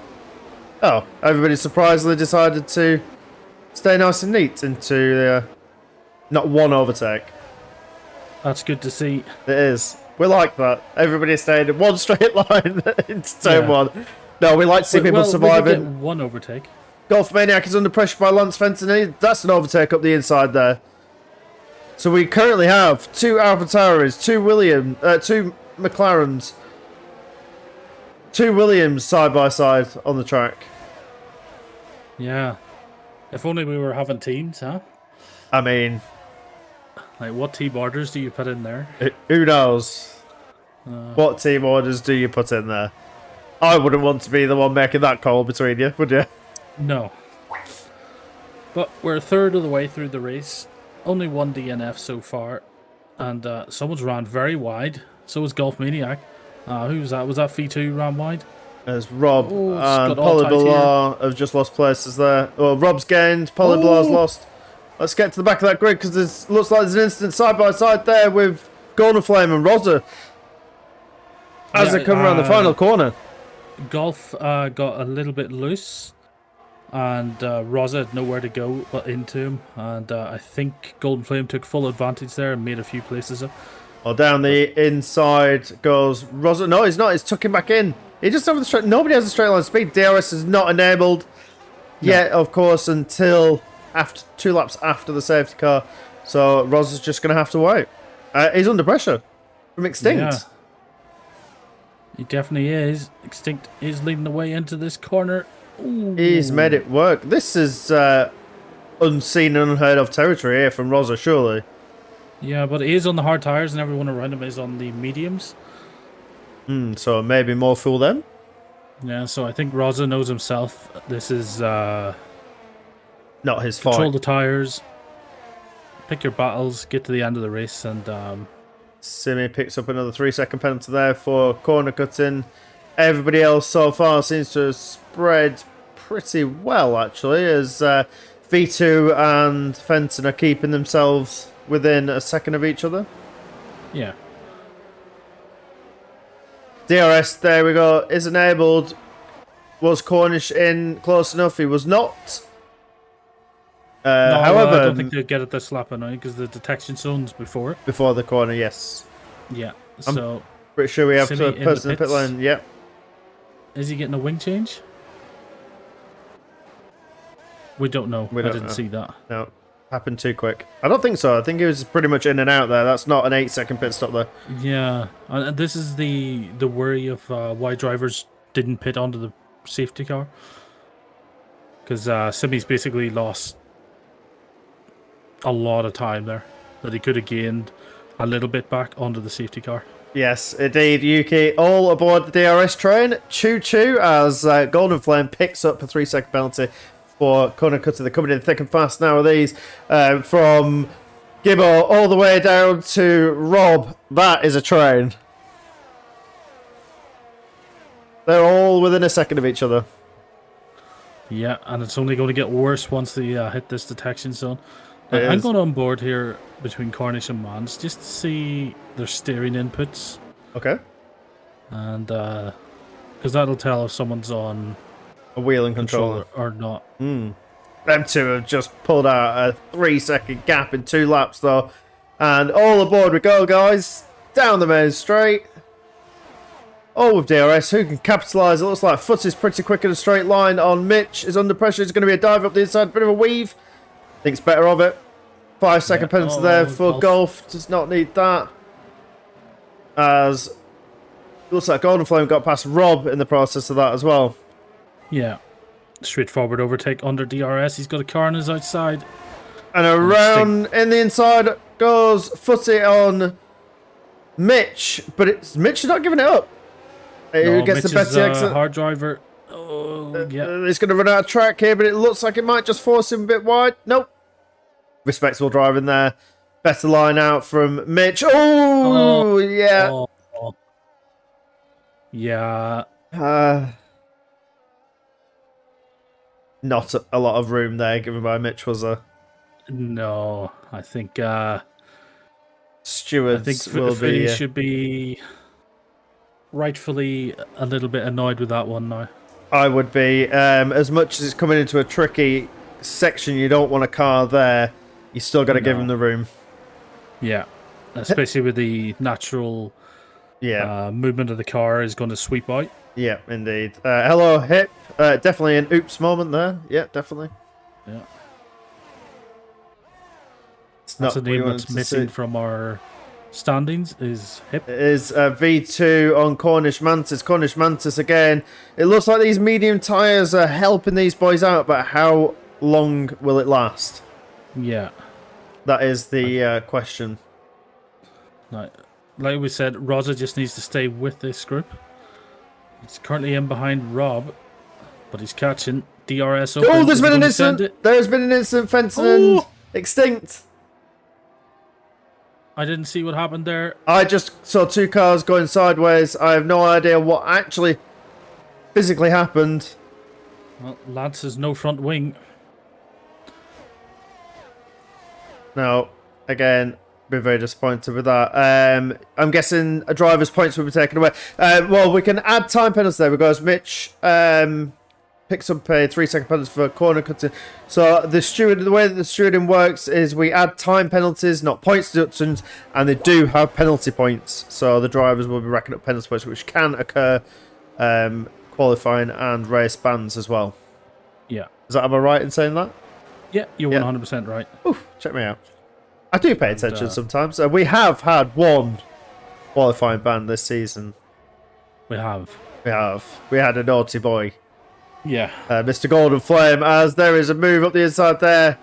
Oh, everybody surprisingly decided to stay nice and neat into the... Not one overtake. That's good to see. It is. We like that. Everybody stayed in one straight line into turn 1. No, we like to see people surviving. We did get one overtake. Golf Maniac is under pressure by Lance Fenton. That's an overtake up the inside there. So we currently have 2 AlphaTauris, 2 McLarens, 2 Williams side by side on the track. Yeah. If only we were having teams, huh? I mean... Like, what team orders do you put in there? Who knows? What team orders do you put in there? I wouldn't want to be the one making that call between you, would you? No. But we're a third of the way through the race. Only 1 DNF so far. And someone's ran very wide. So was Golf Maniac. Who was that? Was that V2 ran wide? As Rob and Polyballar have just lost places there. Well, Rob's gained, Polyballar's lost. Let's get to the back of that grid because it looks like there's an instant side by side there with Golden Flame and Rosa as they come around the final corner. Golf got a little bit loose, and Rosa had nowhere to go but into him. And I think Golden Flame took full advantage there and made a few places up. Well, down the inside goes Rosa. No, he's not. He's tucking back in. He just over the straight. Nobody has a straight line speed. DRS is not enabled yet, of course, until after 2 laps after the safety car. So Rosa's just going to have to wait. He's under pressure from Extinct. Yeah. He definitely is. Extinct is leading the way into this corner. Ooh. He's made it work. This is unseen and unheard of territory here from Rosa, surely. Yeah, but he is on the hard tires and everyone around him is on the mediums. So maybe more fool them. Yeah, so I think Rosa knows himself. This is not his fault. Control the tires, pick your battles, get to the end of the race, and Simi picks up another 3-second penalty there for corner cutting. Everybody else so far seems to have spread pretty well, actually, as V2 and Fenton are keeping themselves within a second of each other. yeah. DRS, there we go, is enabled. Was Cornish in close enough? He was not. No, However, I don't think they'll get it this lap anyway because the detection zone's before it. Before the corner, yes. Yeah, I'm so pretty sure we have Simi to in person the in pit pits. lane. Yep. Is he getting a wing change? We don't know. We I don't didn't know. see that. No, happened too quick. I don't think so. I think he was pretty much in and out there. That's not an 8-second pit stop there. Yeah, and this is the worry of why drivers didn't pit onto the safety car. Because Simi's basically lost a lot of time there that he could have gained a little bit back onto the safety car. Yes, indeed, Yuki. All aboard the DRS train. Choo-choo as Golden Flame picks up a 3-second penalty for corner cutter. They're coming in thick and fast now with these. From Gibbo all the way down to Rob. That is a train. They're all within a second of each other. Yeah, and it's only going to get worse once they hit this detection zone. It I'm is. going on board here between Cornish and Mans just to see their steering inputs. Okay. And because that'll tell if someone's on A wheeling controller. or not. Them two have just pulled out a 3-second gap in 2 laps, though. And all aboard we go, guys. Down the main straight. All with DRS. Who can capitalise? It looks like Foot is pretty quick in a straight line on Mitch. Is under pressure. It's going to be a dive up the inside. Bit of a weave. Thinks better of it. 5-second penalty there for Golf. Does not need that. As it looks like Golden Flame got past Rob in the process of that as well. Yeah. Straightforward overtake under DRS. He's got a car on his outside. And around in the inside goes Footy on Mitch. But Mitch is not giving it up. Who gets Mitch the better is, exit? hard driver. Oh, yeah. He's going to run out of track here, but it looks like it might just force him a bit wide. Nope. Respectable driving there. Better line out from Mitch. Oh, yeah. Oh. Yeah. Not a lot of room there given by Mitch, was there? No, I think Stewards will Philly be... should be rightfully a little bit annoyed with that one now. I would be. As much as it's coming into a tricky section, you don't want a car there. You still got to give him the room. Yeah, especially with the natural movement of the car is going to sweep out. Yeah, indeed. Hello, Hip. Definitely an oops moment there. Yeah, definitely. Yeah. It's That's not a name that's missing from our standings is Hip. It is V2 on Cornish Mantis. Cornish Mantis again. It looks like these medium tyres are helping these boys out, but how long will it last? Yeah. That is the question. Like we said, Rosa just needs to stay with this group. He's currently in behind Rob, but he's catching DRS open. Oh, there's been an incident. There's been an incident. Fenton and Extinct. I didn't see what happened there. I just saw 2 cars going sideways. I have no idea what actually physically happened. Well, Lance has no front wing. Now, again, be very disappointed with that. I'm guessing a driver's points will be taken away. Well, we can add time penalties there because Mitch picks up a 3-second penalty for corner cutting. So the way that the stewarding works is we add time penalties, not points deductions, and they do have penalty points. So the drivers will be racking up penalty points, which can occur qualifying and race bans as well. Yeah. Am I right in saying that? Yeah, you're 100% right. Oof, check me out. I do pay attention sometimes. We have had one qualifying ban this season. We have. We had a naughty boy. Yeah. Mr. Golden Flame, as there is a move up the inside there.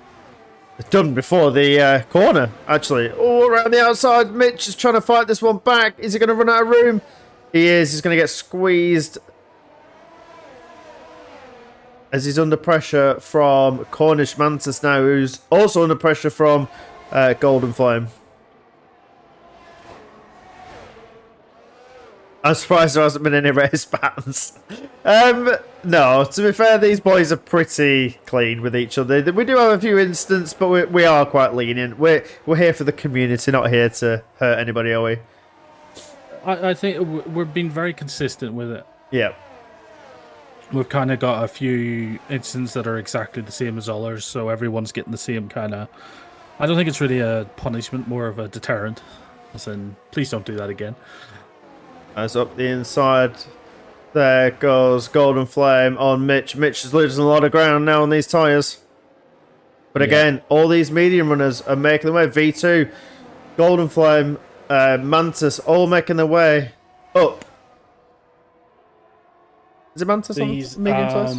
It's done before the corner, actually. Oh, around the outside. Mitch is trying to fight this one back. Is he going to run out of room? He is. He's going to get squeezed. As he's under pressure from Cornish Mantis now, who's also under pressure from Golden Flame. I'm surprised there hasn't been any race bans. No, to be fair, these boys are pretty clean with each other. We do have a few instances, but we are quite lenient. We're here for the community, not here to hurt anybody, are we? I think we're being very consistent with it. Yeah. We've kind of got a few instances that are exactly the same as others, so everyone's getting the same kind of... I don't think it's really a punishment, more of a deterrent. As in, please don't do that again. As up the inside, there goes Golden Flame on Mitch. Mitch is losing a lot of ground now on these tyres. But again, all these medium runners are making their way. V2, Golden Flame, Mantis, all making their way up. Is it Mantis on medium tyres?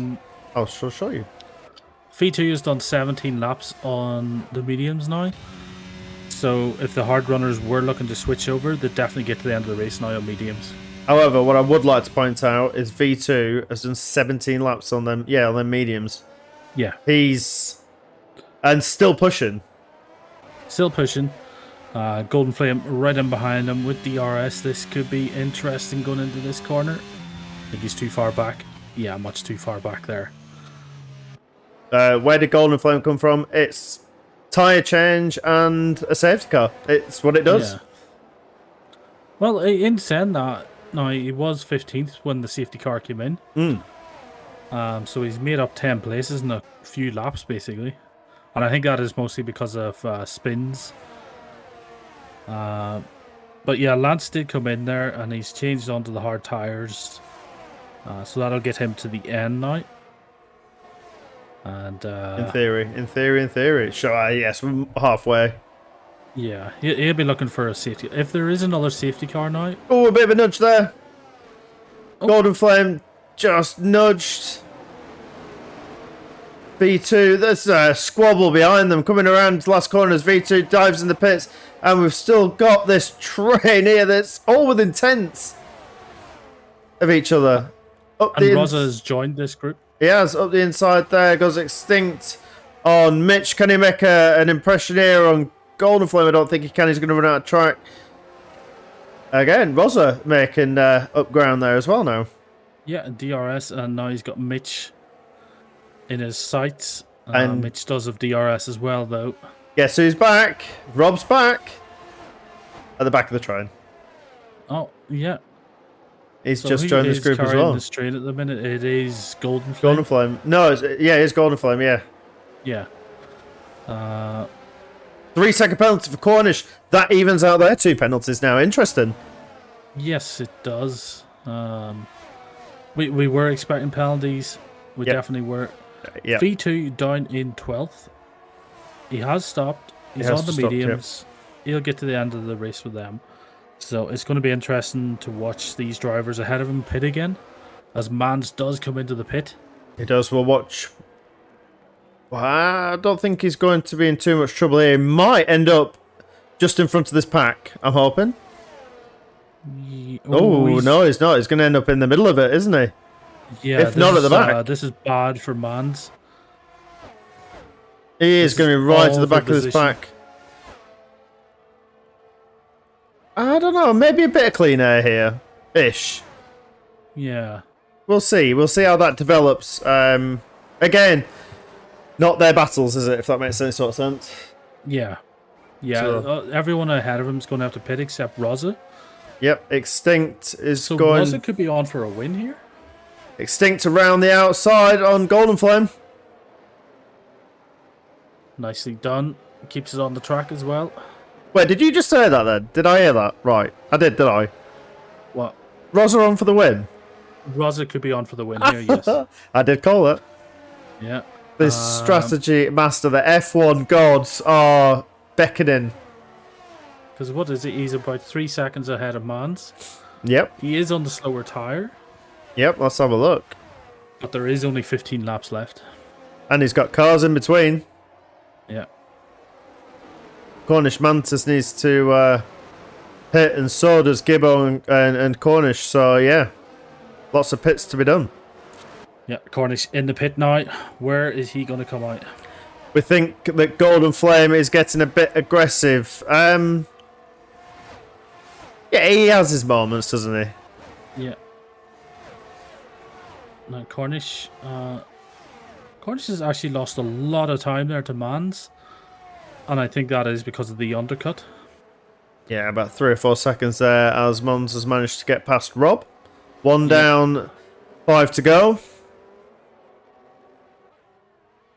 I'll show you. V2 has done 17 laps on the mediums now. So if the hard runners were looking to switch over, they'd definitely get to the end of the race now on mediums. However, what I would like to point out is V2 has done 17 laps on them. Yeah, on them mediums. Yeah. He's... and still pushing. Still pushing. Golden Flame right in behind him with DRS. This could be interesting going into this corner. I think he's too far back. Yeah, much too far back there. Where did Golden Flame come from? It's tyre change and a safety car. It's what it does. Yeah. Well, in saying that, now he was 15th when the safety car came in. So he's made up 10 places in a few laps, basically. And I think that is mostly because of spins. But yeah, Lance did come in there and he's changed onto the hard tyres. So that'll get him to the end now. And in theory. Sure, yes, we're halfway. Yeah, he'll be looking for a safety. If there is another safety car now. Oh, a bit of a nudge there. Oh. Golden Flame just nudged V2. There's a squabble behind them coming around the last corner as V2 dives in the pits. And we've still got this train here that's all within tenths of each other. And Rosa has joined this group. He has, up the inside there, goes extinct on Mitch. Can he make an impression here on Golden Flame? I don't think he can. He's going to run out of track. Again, Rosa making up ground there as well now. Yeah, DRS, and now he's got Mitch in his sights. And Mitch does have DRS as well, though. Guess who's back? Rob's back. At the back of the train. Oh, yeah. He's just joined this group as well. The straight at the minute, it is Golden Flame. Golden Flame. No, it's Golden Flame, yeah. Yeah. 3-second penalty for Cornish. That evens out their 2 penalties now. Interesting. Yes, it does. We were expecting penalties. We definitely were. Yep. V2 down in 12th. He has stopped. He's on the mediums. He'll get to the end of the race with them. So it's going to be interesting to watch these drivers ahead of him pit again, as Mans does come into the pit. He does. We'll watch. Well, I don't think he's going to be in too much trouble here. He might end up just in front of this pack, I'm hoping. No, he's not. He's going to end up in the middle of it, isn't he? Yeah, if not at the back. This is bad for Mans. He is going to be right to the back of this pack. I don't know. Maybe a bit of clean air here. Ish. Yeah. We'll see. We'll see how that develops. Again, not their battles, is it? If that makes any sort of sense. Yeah. Yeah. So, everyone ahead of him is going to have to pit except Rosa. Yep. Extinct is so going... Rosa could be on for a win here. Extinct around the outside on Golden Flame. Nicely done. Keeps it on the track as well. Wait, did you just say that then? Did I hear that? Right. I did I? What? Rosa on for the win? Rosa could be on for the win here, yes. I did call it. Yeah. This strategy master, the F1 gods are beckoning. Because what is it? He's about 3 seconds ahead of Mans. Yep. He is on the slower tyre. Yep, let's have a look. But there is only 15 laps left. And he's got cars in between. Yeah. Cornish Mantis needs to pit, and so does Gibbo and Cornish. So, yeah, lots of pits to be done. Yeah, Cornish in the pit now. Where is he going to come out? We think that Golden Flame is getting a bit aggressive. Yeah, he has his moments, doesn't he? Yeah. Now, Cornish has actually lost a lot of time there to Mans. And I think that is because of the undercut. Yeah, about 3 or 4 seconds there as Mons has managed to get past Rob. 1 down, 5 to go.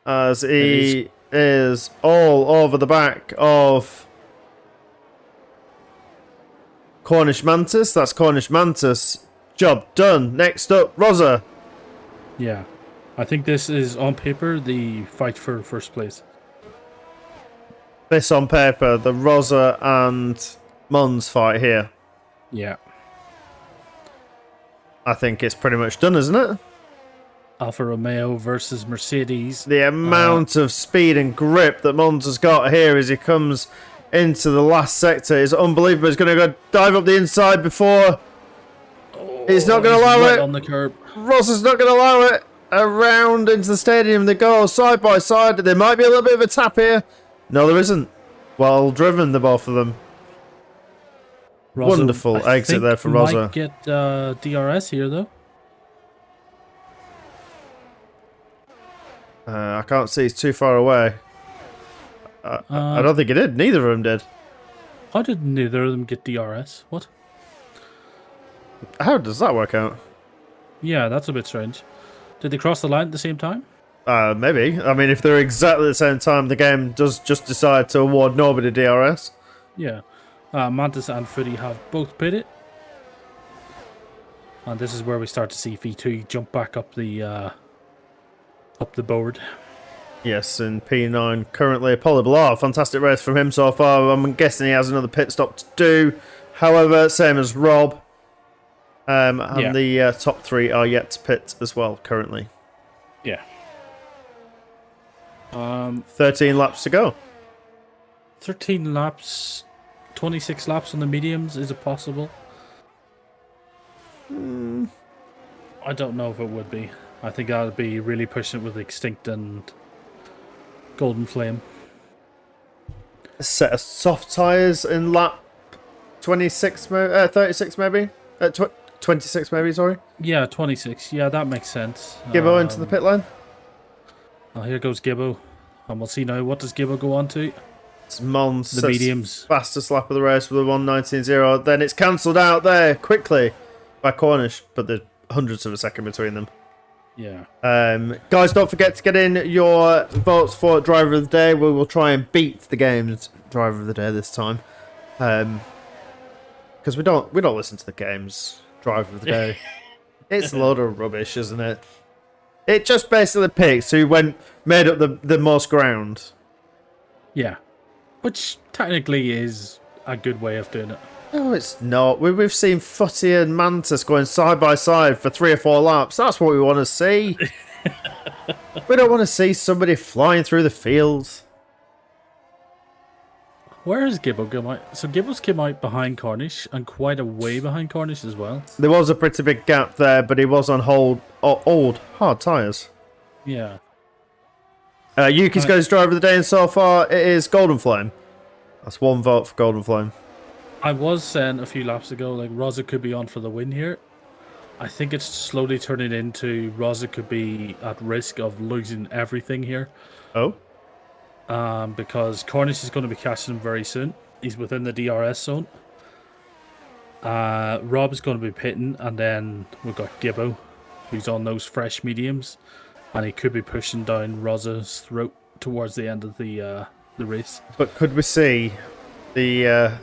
As he is all over the back of Cornish Mantis. That's Cornish Mantis. Job done. Next up, Rosa. Yeah. I think this is, on paper, the fight for first place. This on paper, the Rosa and Mons fight here. Yeah. I think it's pretty much done, isn't it? Alfa Romeo versus Mercedes. The amount of speed and grip that Mons has got here as he comes into the last sector is unbelievable. He's going to go dive up the inside before. He's not going to allow right it. On the curb. Rosa's not going to allow it. Around into the stadium they go, side by side. There might be a little bit of a tap here. No, there isn't. Well driven, the both of them. Rosa, Wonderful I exit think there for Rosa. Might get DRS here, though. I can't see, he's too far away. I don't think he did. Neither of them did. How did neither of them get DRS? What? How does that work out? Yeah, that's a bit strange. Did they cross the line at the same time? Maybe. I mean, if they're exactly the same time, the game does just decide to award nobody DRS. Yeah. Mantis and Footy have both pitted. And this is where we start to see V2 jump back up the board. Yes, and P9 currently Paulo Bilar. Fantastic race from him so far. I'm guessing he has another pit stop to do. However, same as Rob. And the top 3 are yet to pit as well currently. Yeah. 13 laps to go. 13 laps, 26 laps on the mediums. Is it possible? I don't know if it would be. I think I'd be really pushing it with Extinct and Golden Flame. A set of soft tyres in lap 26, 36 maybe? 26 maybe, sorry. Yeah, 26. Yeah, that makes sense. Gibbo into the pit lane. Oh, here goes Gibbo. And we'll see now. What does Gibbo go on to? It's Mons. The mediums. Fastest lap of the race with a 1:19.0. Then it's cancelled out there quickly by Cornish, but there's hundredths of a second between them. Yeah. Guys, don't forget to get in your votes for Driver of the Day. We will try and beat the game's Driver of the Day this time. Because we don't listen to the game's Driver of the Day. It's a load of rubbish, isn't it? It just basically picks who made up the most ground. Yeah. Which technically is a good way of doing it. No, it's not. We've seen Footy and Mantis going side by side for 3 or 4 laps. That's what we want to see. We don't want to see somebody flying through the field. Where is Gibbo come out? So Gibbo's came out behind Cornish and quite a way behind Cornish as well. There was a pretty big gap there, but he was on old, hard tyres. Yeah. Yuki's goes Driver of the Day, and so far it is Golden Flame. That's 1 vote for Golden Flame. I was saying a few laps ago, like, Rosa could be on for the win here. I think it's slowly turning into Rosa could be at risk of losing everything here. Oh? Because Cornish is going to be catching him very soon. He's within the DRS zone. Rob is going to be pitting, and then we've got Gibbo, who's on those fresh mediums, and he could be pushing down Rosa's throat towards the end of the race. But could we see the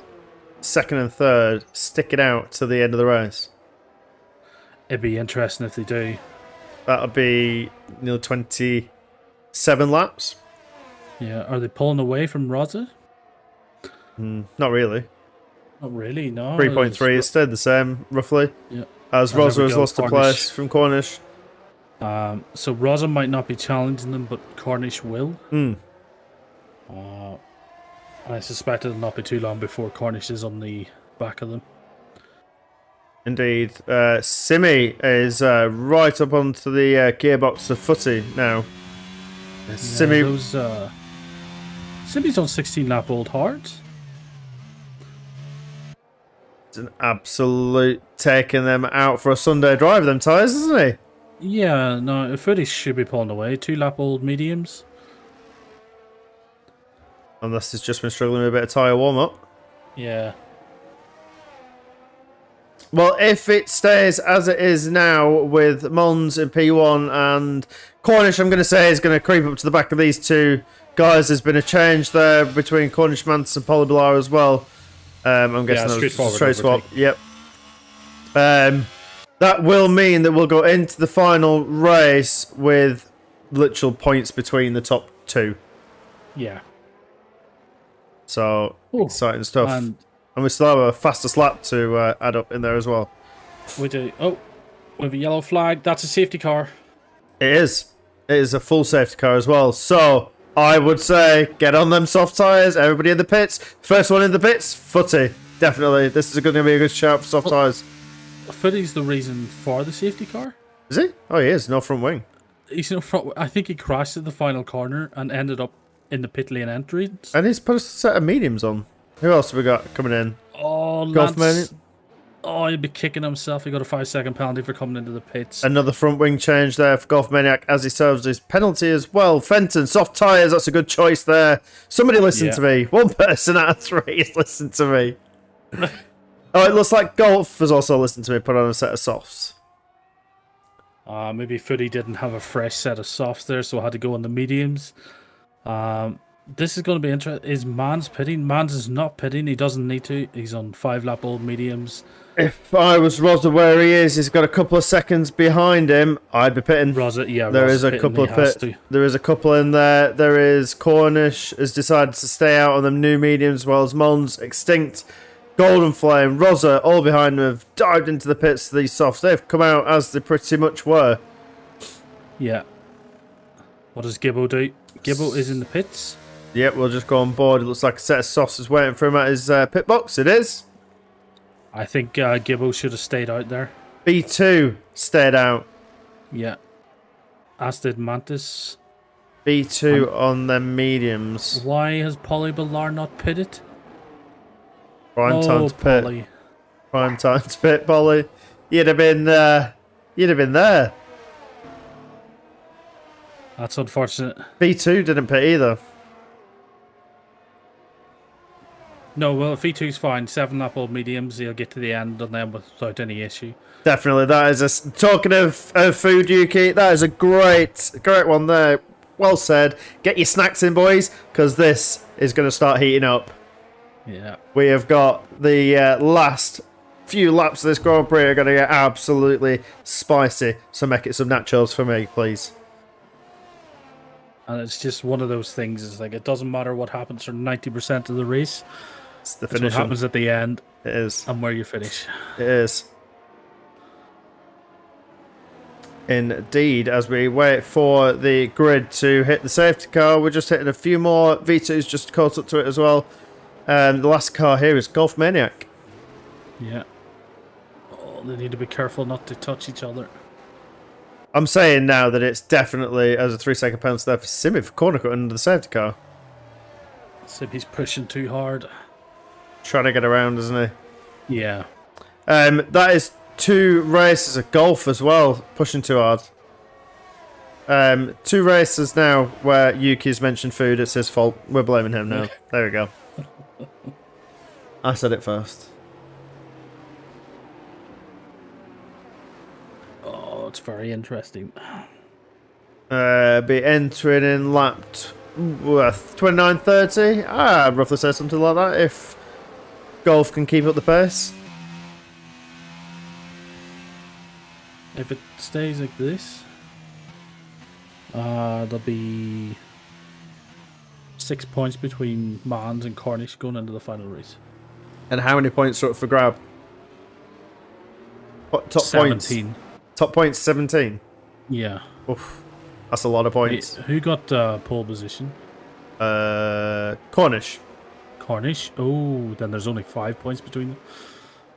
second and third stick it out to the end of the race? It'd be interesting if they do. That would be 27 laps. Yeah, are they pulling away from Rosa? Not really. Not really, no. 3.3 is stayed the same, roughly. Yeah. As there Rosa we has go, lost a Cornish. place from Cornish. So Rosa might not be challenging them, but Cornish will. Hmm. And I suspect it'll not be too long before Cornish is on the back of them. Indeed. Simi is right up onto the gearbox of footy now. Simi. Simi's on 16 lap old hard. It's an absolute taking them out for a Sunday drive, them tyres, isn't he? Yeah, no, Footy should be pulling away. 2 lap old mediums. Unless he's just been struggling with a bit of tyre warm up. Yeah. Well, if it stays as it is now with Mons in P1 and Cornish, I'm going to say, is going to creep up to the back of these two guys. There's been a change there between Cornish Mantis and Polybilar as well. I'm guessing that was a straight swap. Yep. That will mean that we'll go into the final race with literal points between the top two. Yeah. So, exciting stuff. And we still have a fastest lap to add up in there as well. We do. Oh, we have a yellow flag. That's a safety car. It is. It is a full safety car as well. So, I would say, get on them soft tyres. Everybody in the pits. First one in the pits, Footy. Definitely. This is going to be a good shout for soft tyres. Footy's the reason for the safety car. Is he? Oh, he is. No front wing. He's no front. I think he crashed at the final corner and ended up in the pit lane entrance. And he's put a set of mediums on. Who else have we got coming in? Oh, Lance. Oh, he'd be kicking himself. He got a 5-second penalty for coming into the pits. Another front wing change there for Golf Maniac as he serves his penalty as well. Fenton, soft tyres. That's a good choice there. Somebody listen to me. One person out of 3 has listened to me. Oh, it looks like Golf has also listened to me. Put on a set of softs. Maybe Footy didn't have a fresh set of softs there, so I had to go on the mediums. This is going to be interesting. Is Mans pitting? Mans is not pitting. He doesn't need to. He's on 5-lap old mediums. If I was Rosa where he is, he's got a couple of seconds behind him. I'd be pitting. Rosa, yeah. There Rosa is a pitting, couple of pits. There is a couple in there. There is Cornish has decided to stay out on them new mediums, as well as Mons, Extinct, Golden Flame, Rosa, all behind them have dived into the pits. These softs, they've come out as they pretty much were. Yeah. What does Gibbo do? Gibbo is in the pits. Yep, we'll just go on board. It looks like a set of softs is waiting for him at his pit box. It is. I think Gibbo should have stayed out there. B2 stayed out. Yeah. As did Mantis. B2 on the mediums. Why has Polybilar not pitted? Prime time to pit. Polly. Prime time to pit, Polly. You'd have been there. That's unfortunate. B2 didn't pit either. No, well, if V2's fine, 7-lap old mediums, he'll get to the end on them without any issue. Definitely, that is a... Talking of food, Yuki, that is a great one there. Well said. Get your snacks in, boys, because this is going to start heating up. Yeah. We have got the last few laps of this Grand Prix are going to get absolutely spicy, so make it some nachos for me, please. And it's just one of those things, it's like, it doesn't matter what happens for 90% of the race. It's the finish. finish. What happens at the end. It is. And where you finish. It is. Indeed, as we wait for the grid to hit the safety car, we're just hitting a few more V2s just caught up to it as well. The last car here is Golf Maniac. Yeah. Oh, they need to be careful not to touch each other. I'm saying now that it's definitely, as a 3-second penalty there for Simi for corner cut under the safety car. Simi's pushing too hard. Trying to get around, isn't he? Yeah. That is 2 races of Golf as well, pushing too hard. 2 races now where Yuki's mentioned food, it's his fault. We're blaming him now. There we go. I said it first. Oh, it's very interesting. Be entering in lap 29:30. I'd roughly say something like that if Golf can keep up the pace. If it stays like this, there'll be 6 points between Mans and Cornish going into the final race. And how many points are up for grab? What, top 17. points? Top points 17. Yeah. Oof, that's a lot of points. Wait, who got pole position? Cornish. Cornish. Oh, then there's only 5 points between them.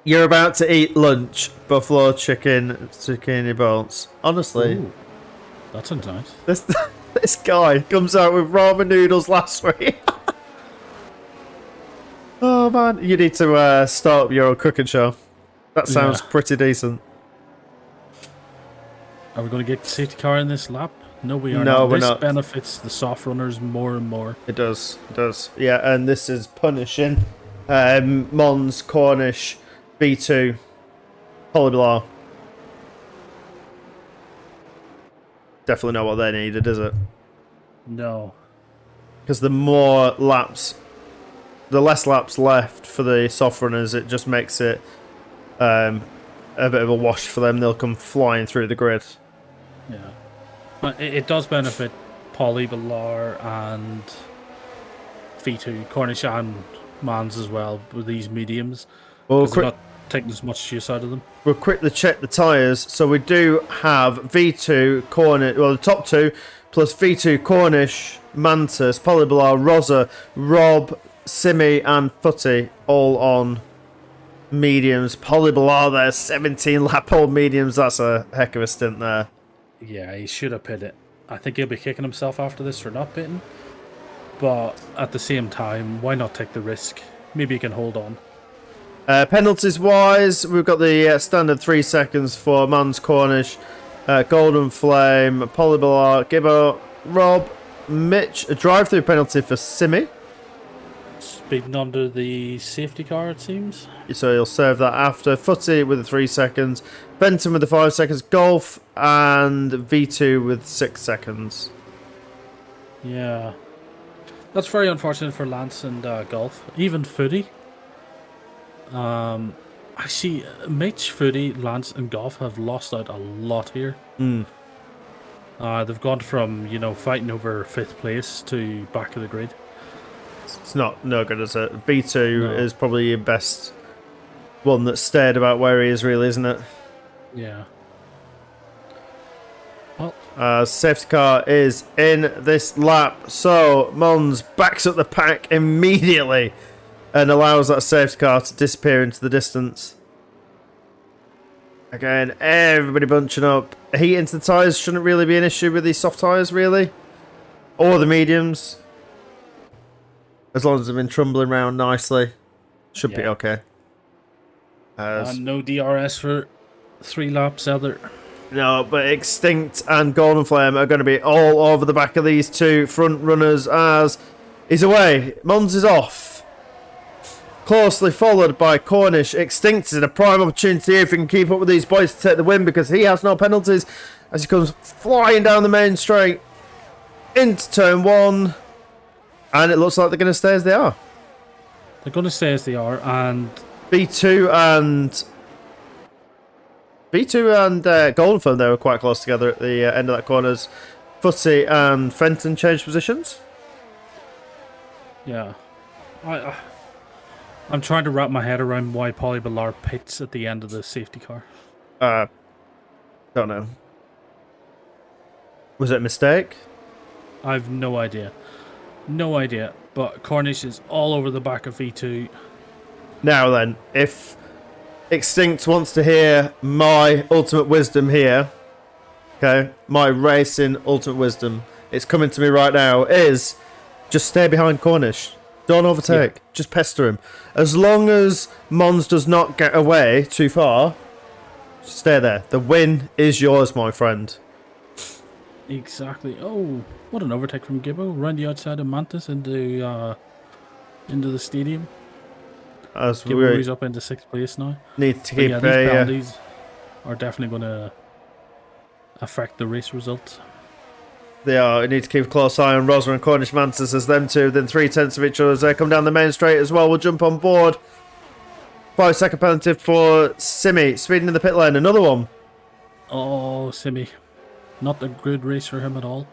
You're about to eat lunch, buffalo chicken, zucchini bolts. Honestly, Ooh, that sounds nice. This guy comes out with ramen noodles last week. Oh man, you need to start up your own cooking show. That sounds pretty decent. Are we going to get the safety car in this lap? No, we are No, not. we're This not. benefits the soft runners more and more. It does. Yeah, and this is punishing Mons, Cornish, B2, Polybilar. Definitely not what they needed, is it? No. Because the more laps, the less laps left for the soft runners, it just makes it a bit of a wash for them. They'll come flying through the grid. Yeah. But it does benefit Polybilar and V2, Cornish and Mans as well, with these mediums. Well, Because they're not taking as much use out of them. we'll quickly check the tyres. So we do have V2, Cornish, well, the top two, plus V2, Cornish, Mantis, Polybilar, Rosa, Rob, Simi, and Footy, all on mediums. Polybilar there, 17 lap old mediums. That's a heck of a stint there. Yeah, he should have pit it. I think he'll be kicking himself after this for not pitting. But at the same time, why not take the risk? Maybe he can hold on. Penalties wise, we've got the standard 3 seconds for Mans, Cornish, Golden Flame, Polybilar, Gibbo, Rob, Mitch, a drive-through penalty for Simi. Speeding under the safety car, it seems. So he'll serve that after. Footy with the 3 seconds, Benton with the 5 seconds, Golf and V2 with 6 seconds. Yeah. That's very unfortunate for Lance and Golf. Even Footy. I see Mitch, Footy, Lance and Golf have lost out a lot here. They've gone from, fighting over 5th place to back of the grid. It's no good, is it? V2 is probably your best one that's stayed about where he is, really, isn't it? Yeah. Well, safety car is in this lap, so Mons backs up the pack immediately and allows that safety car to disappear into the distance. Again, everybody bunching up. Heat into the tyres shouldn't really be an issue with these soft tyres, really. Or the mediums. As long as they've been trundling around nicely. Should be okay. no DRS for 3 laps either. No, but Extinct and Golden Flame are going to be all over the back of these two front runners as he's away. Mons is off. Closely followed by Cornish. Extinct is in a prime opportunity if he can keep up with these boys to take the win because he has no penalties as he comes flying down the main straight into turn 1. And it looks like they're going to stay as they are. They're going to stay as they are, and B2 and Golden Flame, they were quite close together at the end of that corners. Footy and Fenton changed positions. yeah. I'm trying to wrap my head around why Polybilar pits at the end of the safety car. Don't know. Was it a mistake? I've no idea. No idea. But Cornish is all over the back of V2. Now then, if Extinct wants to hear my ultimate wisdom here, okay, my racing ultimate wisdom, it's coming to me right now, is just stay behind Cornish. Don't overtake. Yeah. Just pester him. As long as Mons does not get away too far, stay there. The win is yours, my friend. Exactly. Oh, what an overtake from Gibbo. Round the outside of Mantis into the stadium. As Gibbo's up into 6th place now. Need to keep these penalties are definitely going to affect the race results. They are. You need to keep a close eye on Rosa and Cornish Mantis as them two within 3/10 of each other as they come down the main straight as well. We'll jump on board. 5-second penalty for Simi. Speeding in the pit lane. Another one. Oh, Simi. Not a good race for him at all.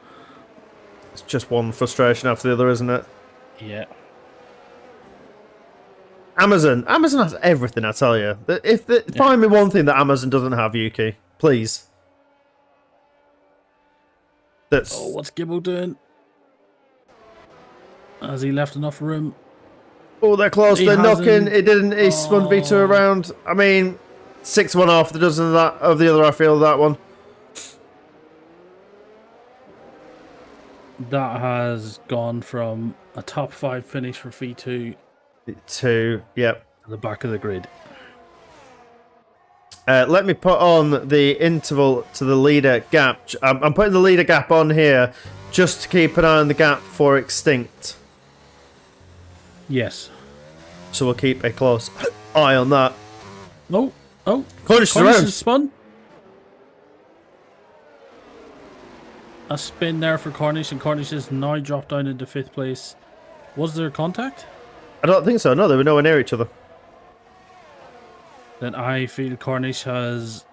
It's just one frustration after the other, isn't it? Yeah. Amazon has everything, I tell you. Find me one thing that Amazon doesn't have, Yuki. Please. Oh, what's Gibbo doing? Has he left enough room? Oh, they're close. They're knocking. hasn't. He didn't. He spun V2 around. I mean, 6-1 off the dozen of the other. I feel that one. That has gone from a top 5 finish for V2 to yep. to the back of the grid. Let me put on the interval to the leader gap. I'm putting the leader gap on here just to keep an eye on the gap for Extinct. Yes. So we'll keep a close eye on that. Oh. Cornish is around. Spun. A spin there for Cornish, and Cornish has now dropped down into 5th place. Was there contact? I don't think so. No, they were nowhere near each other. Then I feel Cornish has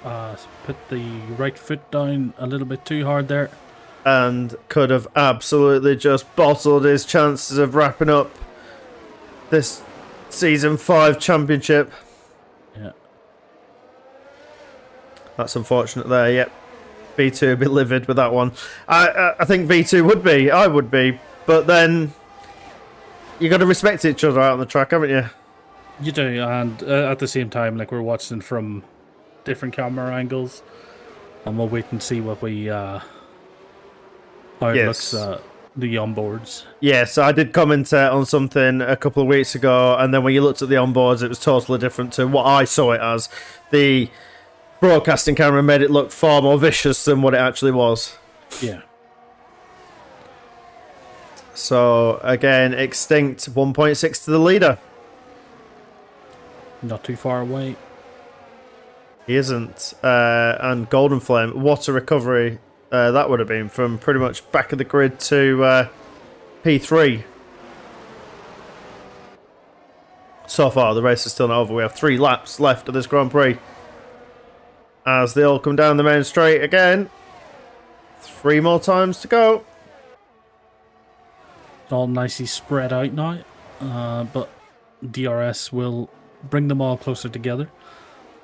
put the right foot down a little bit too hard there. And could have absolutely just bottled his chances of wrapping up this Season 5 championship. Yeah. That's unfortunate there, yep. V2 would be livid with that one. I think V2 would be. I would be. But then you got to respect each other out on the track, haven't you? You do, and at the same time, like, we're watching from different camera angles, and we'll wait and see what we how it looks the onboards. Yes, I did comment on something a couple of weeks ago, and then when you looked at the onboards, it was totally different to what I saw it as. The broadcasting camera made it look far more vicious than what it actually was. Yeah. So again, Extinct 1.6 to the leader. Not too far away. He isn't. And Golden Flame, what a recovery that would have been from pretty much back of the grid to P3. So far, the race is still not over. We have 3 laps left of this Grand Prix. As they all come down the main straight again. 3 more times to go. It's all nicely spread out now, but DRS will bring them all closer together.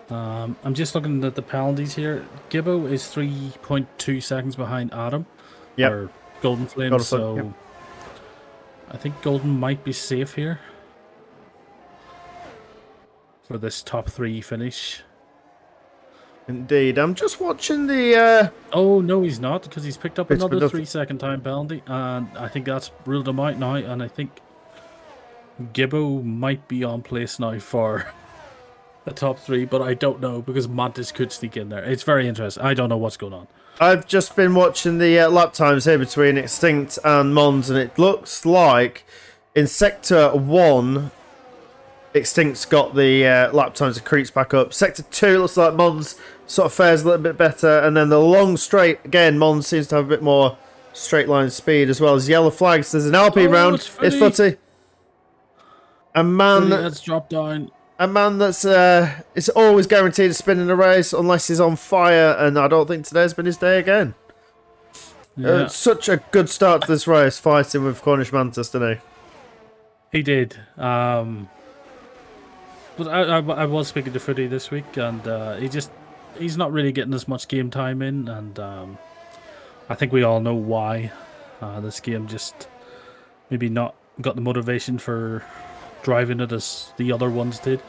I'm just looking at the penalties here. Gibbo is 3.2 seconds behind Adam. Yep. Or Golden Flame, so yep. I think Golden might be safe here for this top 3 finish. Indeed. I'm just watching the... Oh, no, he's not, because he's picked up another 3-second time penalty, and I think that's ruled him out now, and I think Gibbo might be on place now for the top 3, but I don't know, because Mantis could sneak in there. It's very interesting. I don't know what's going on. I've just been watching the lap times here between Extinct and Mons, and it looks like in Sector 1, Extinct's got the lap times to creeps back up. Sector 2 looks like Mons sort of fares a little bit better, and then the long straight, again, Mons seems to have a bit more straight line speed, as well as yellow flags. There's an LP round. It's Footy. A man that's dropped down. A man that's is always guaranteed to spin in a race unless he's on fire, and I don't think today's been his day again. Yeah. Such a good start to this race, fighting with Cornish Mantis, didn't he? He did. But I was speaking to Footy this week, and he's not really getting as much game time in, and I think we all know why. This game just maybe not got the motivation for driving it as the other ones did.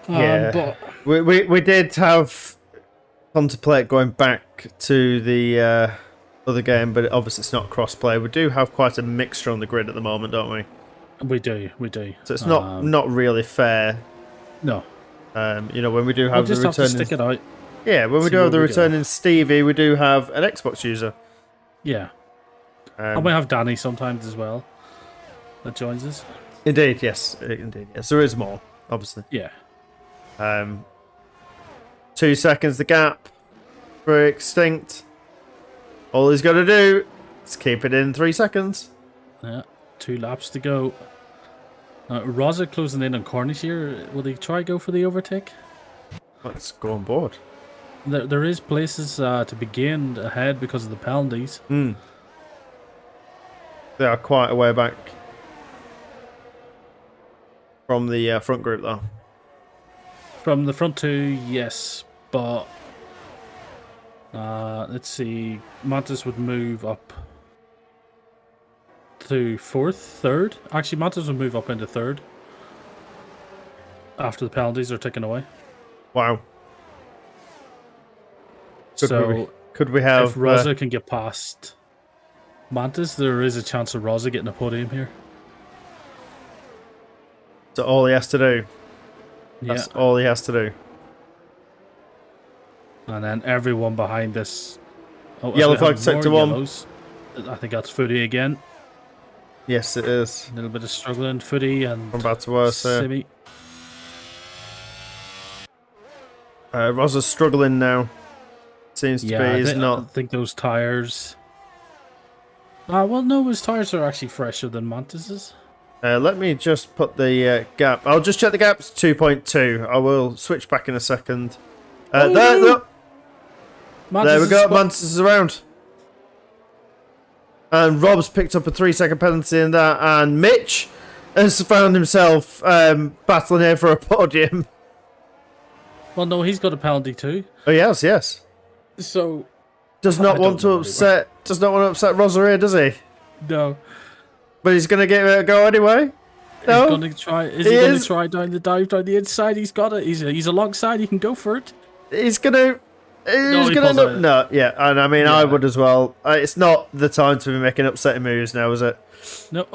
But we did have contemplate going back to the other game, but obviously it's not cross-play. We do have quite a mixture on the grid at the moment, don't we? We do. So it's not really fair. No. When we do have we'll just have to stick it out. Yeah, when we do have the returning Stevie, we do have an Xbox user. Yeah. And we have Danny sometimes as well that joins us. Indeed, yes. Indeed, yes. There is more, obviously. Yeah. 2 seconds the gap for Extinct. All he's got to do is keep it in 3 seconds. Yeah. 2 laps to go. Rosa closing in on Cornish here. Will he try go for the overtake? Let's go on board. There is places to be gained ahead because of the penalties. They are quite a way back from the front group, though. From the front two, yes, but let's see. Mantis would move up to third. Actually, Mantis would move up into third after the penalties are taken away. Wow. So could we have if Rosa can get past Mantis, there is a chance of Rosa getting a podium here. So all he has to do. That's all he has to do. And then everyone behind this. Oh, yellow flag sector 1. Yellows. I think that's Footy again. Yes, it is. A little bit of struggling. Footy and From bad to worse. Simi. Rosa's struggling now. Seems to be. He's not. I think those tyres. Well, no, his tyres are actually fresher than Mantis's. Let me just put the gap. I'll just check the gap. It's 2.2. I will switch back in a second. There we go. Mantis is around. And Rob's picked up a 3-second penalty in that. And Mitch has found himself battling here for a podium. Well, no, he's got a penalty too. Oh, yes. So does not want to upset Rosa here, does he? No. But he's going to give it a go anyway. No? He's going to try. Is he going to try down the dive down the inside? He's got it. He's alongside. He can go for it. He's going to. No, yeah, and I mean, I would as well. It's not the time to be making upsetting moves now, is it? No.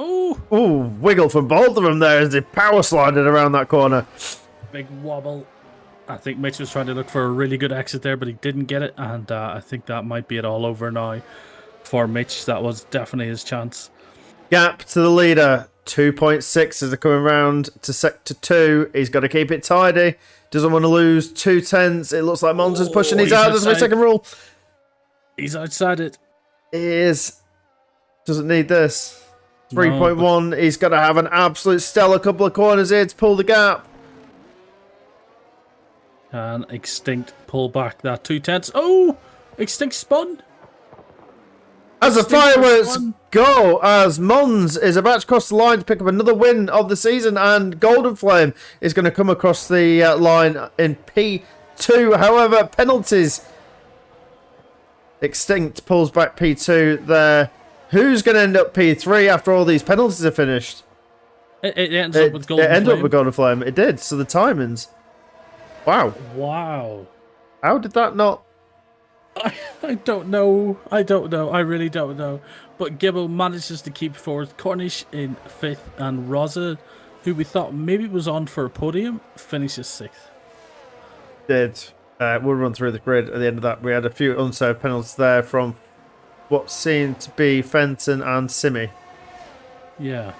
Ooh, wiggle from both of them there as they power slided around that corner. Big wobble. I think Mitch was trying to look for a really good exit there, but he didn't get it, and I think that might be it all over now for Mitch. That was definitely his chance. Gap to the leader, 2.6 as they're coming round to sector 2. He's got to keep it tidy. Doesn't want to lose 2/10. It looks like Monza's pushing. He's out of the 3-second rule. He's outside it. He is. Doesn't need this. 3.1. No, he's got to have an absolute stellar couple of corners here to pull the gap. And Extinct pull back that 2/10. Oh! Extinct spun. As the fireworks go, as Mons is about to cross the line to pick up another win of the season, and Golden Flame is going to come across the line in P2. However, penalties. Extinct pulls back P2 there. Who's going to end up P3 after all these penalties are finished? It ends up with Golden Flame. It ended up with Golden Flame. It did. So the timings. Wow. How did that not... I don't know. I really don't know. But Gibbo manages to keep fourth. Cornish in 5th. And Rosa, who we thought maybe was on for a podium, finishes 6th. We'll run through the grid at the end of that. We had a few unserved penalties there from what seemed to be Fenton and Simi. Yeah.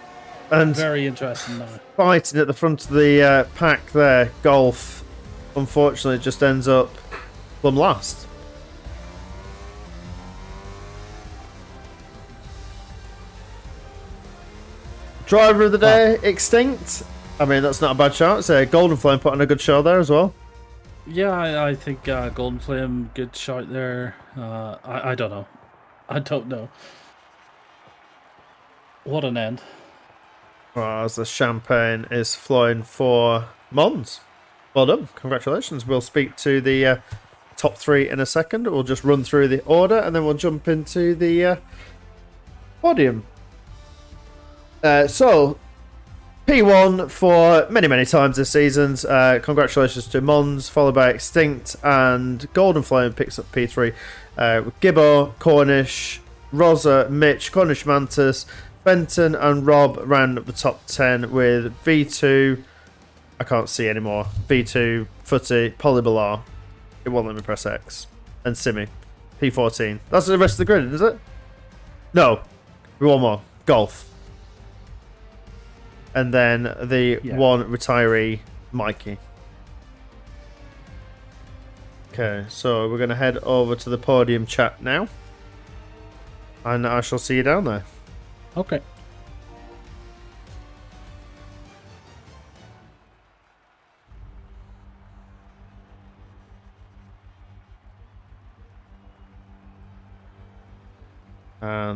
And very interesting now. Fighting at the front of the pack there, Golf, unfortunately, just ends up plumb last. Driver of the day, Extinct. I mean, that's not a bad chance. Golden Flame put on a good show there as well. Yeah, I think Golden Flame, good shot there. I don't know. What an end. Well, as the champagne is flowing for Mons. Well done. Congratulations. We'll speak to the top 3 in a second. We'll just run through the order and then we'll jump into the podium. So, P1 for many times this season. Congratulations to Mons, followed by Extinct, and Golden Flame picks up P3. With Gibbo, Cornish, Rosa, Mitch, Cornish Mantis, Fenton, and Rob round up the top 10 with V2. I can't see anymore. V2, Footy, Polybalar. It won't let me press X. And Simi. P14. That's the rest of the grid, is it? No. One more. Golf. And then the one retiree, Mikey. Okay, so we're going to head over to the podium chat now. And I shall see you down there. Okay. And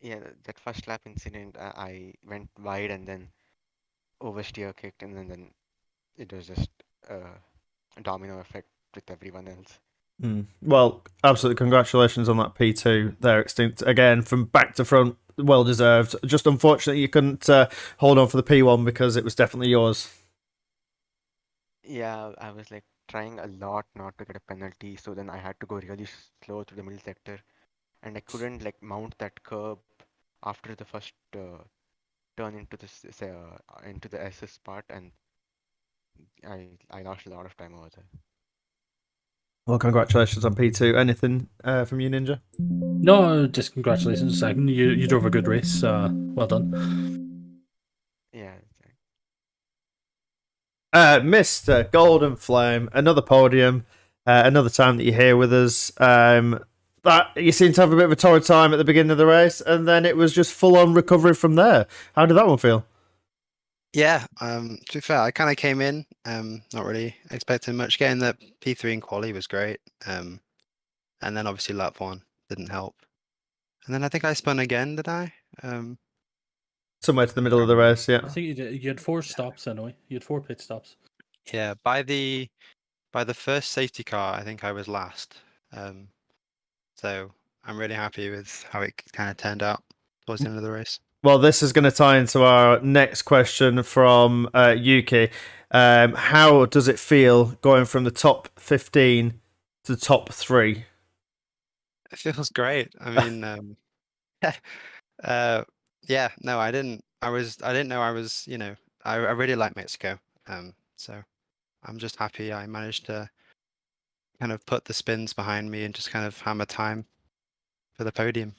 Yeah, that first lap incident, I went wide and then oversteer kicked, and then it was just a domino effect with everyone else. Well, absolutely congratulations on that P2 there, Extinct. Again, from back to front, well deserved. Just unfortunately you couldn't hold on for the P1 because it was definitely yours. Yeah, I was like trying a lot not to get a penalty, so then I had to go really slow through the middle sector, and I couldn't like mount that curb after the first turn into the SS part, and I lost a lot of time over there. Well, congratulations on P2. Anything from you, Ninja? No, just congratulations, second. You drove a good race. Well done. Yeah, Mr. Golden Flame, another podium, another time that you're here with us. That you seem to have a bit of a torrid time at the beginning of the race, and then it was just full on recovery from there. How did that one feel? Yeah, to be fair, I kind of came in, not really expecting much. Getting the P3 in quali was great, and then obviously lap one didn't help. And then I think I spun again, did I? Somewhere to the middle of the race, yeah. I think you did. You had 4 stops anyway. You had 4 pit stops. Yeah, by the first safety car, I think I was last. So I'm really happy with how it kind of turned out towards the end of the race. Well, this is going to tie into our next question from Yuki. How does it feel going from the top 15 to the top 3? It feels great. I mean, yeah, no, I didn't know I was, I really like Mexico. So I'm just happy I managed to kind of put the spins behind me and just kind of hammer time for the podium.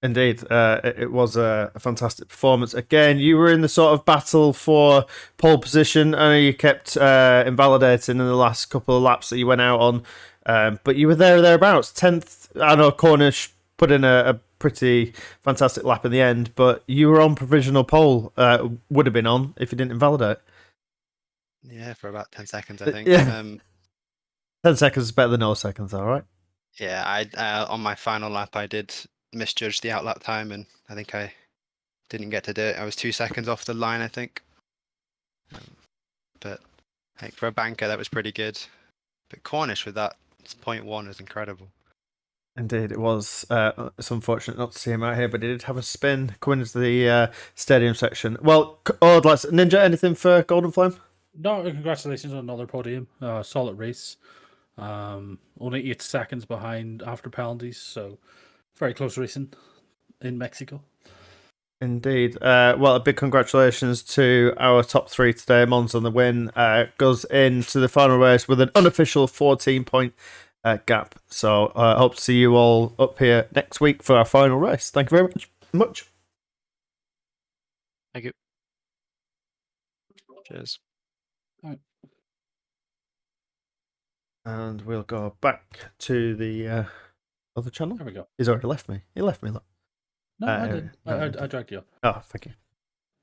Indeed, it was a fantastic performance. Again, you were in the sort of battle for pole position. I know you kept invalidating in the last couple of laps that you went out on, but you were there or thereabouts. 10th, I know Cornish put in a pretty fantastic lap in the end, but you were on provisional pole, would have been on if you didn't invalidate. Yeah, for about 10 seconds, I think. Yeah. 10 seconds is better than no seconds, all right? Yeah, I on my final lap, I did misjudge the outlap time, and I think I didn't get to do it. I was 2 seconds off the line, I think. But like, for a banker, that was pretty good. But Cornish with that 0.1 is incredible. Indeed, it was. It's unfortunate not to see him out here, but he did have a spin coming into the stadium section. Well, I'd like Ninja, anything for Golden Flame? No, congratulations on another podium. Solid race. Only 8 seconds behind after penalties, so very close racing in Mexico. Indeed. Well, a big congratulations to our top 3 today. Mons on the win. Goes into the final race with an unofficial 14-point gap. So I hope to see you all up here next week for our final race. Thank you very much. Thank you. Cheers. All right. And we'll go back to the other channel. There we go. He's already left me. He left me. Look. No, I did. I dragged you up. Oh, thank you.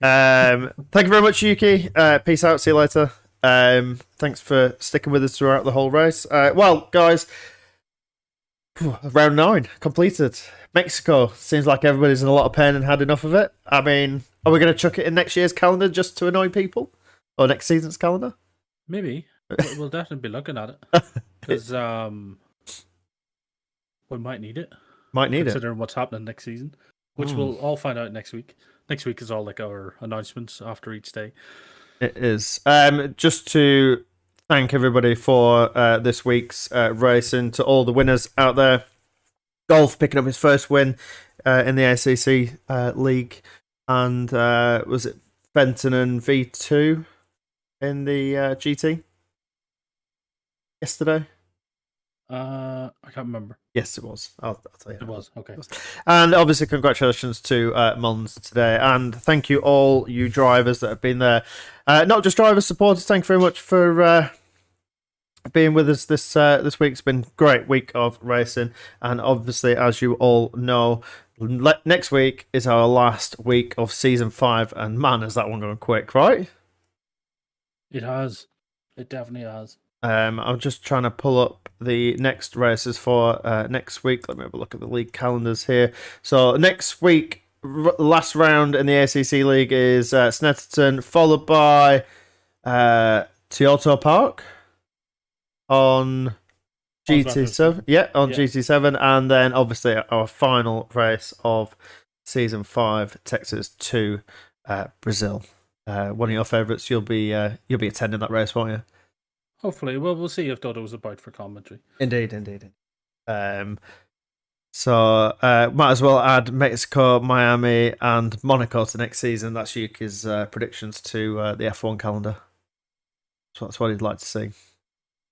Thank you very much, Yuki. Peace out. See you later. Thanks for sticking with us throughout the whole race. Well, guys, round 9 completed. Mexico seems like everybody's in a lot of pain and had enough of it. I mean, are we going to chuck it in next year's calendar just to annoy people, or next season's calendar? Maybe we'll definitely be looking at it because we might need it. Considering what's happening next season, which we'll all find out next week. Next week is all like our announcements after each day. It is. Just to thank everybody for this week's racing, to all the winners out there. Golf picking up his first win in the ACC League, and was it Fenton and V2 in the GT yesterday? I can't remember. Yes, it was. I'll tell you. It was. Okay. And obviously, congratulations to Mons today. And thank you all you drivers that have been there. Not just drivers, supporters. Thank you very much for being with us this week. It's been a great week of racing. And obviously, as you all know, next week is our last week of Season 5. And man, has that one gone quick, right? It has. It definitely has. I'm just trying to pull up the next races for next week. Let me have a look at the league calendars here. So next week, last round in the ACC League is Snetterton, followed by Kyoto Park on GT7. Yeah, on GT7, and then obviously our final race of season 5, Texas to Brazil. One of your favourites. You'll be attending that race, won't you? Hopefully. Well, we'll see if Dodo's about for commentary. Indeed. So might as well add Mexico, Miami, and Monaco to next season. That's Yuki's predictions to the F1 calendar. So that's what he'd like to see.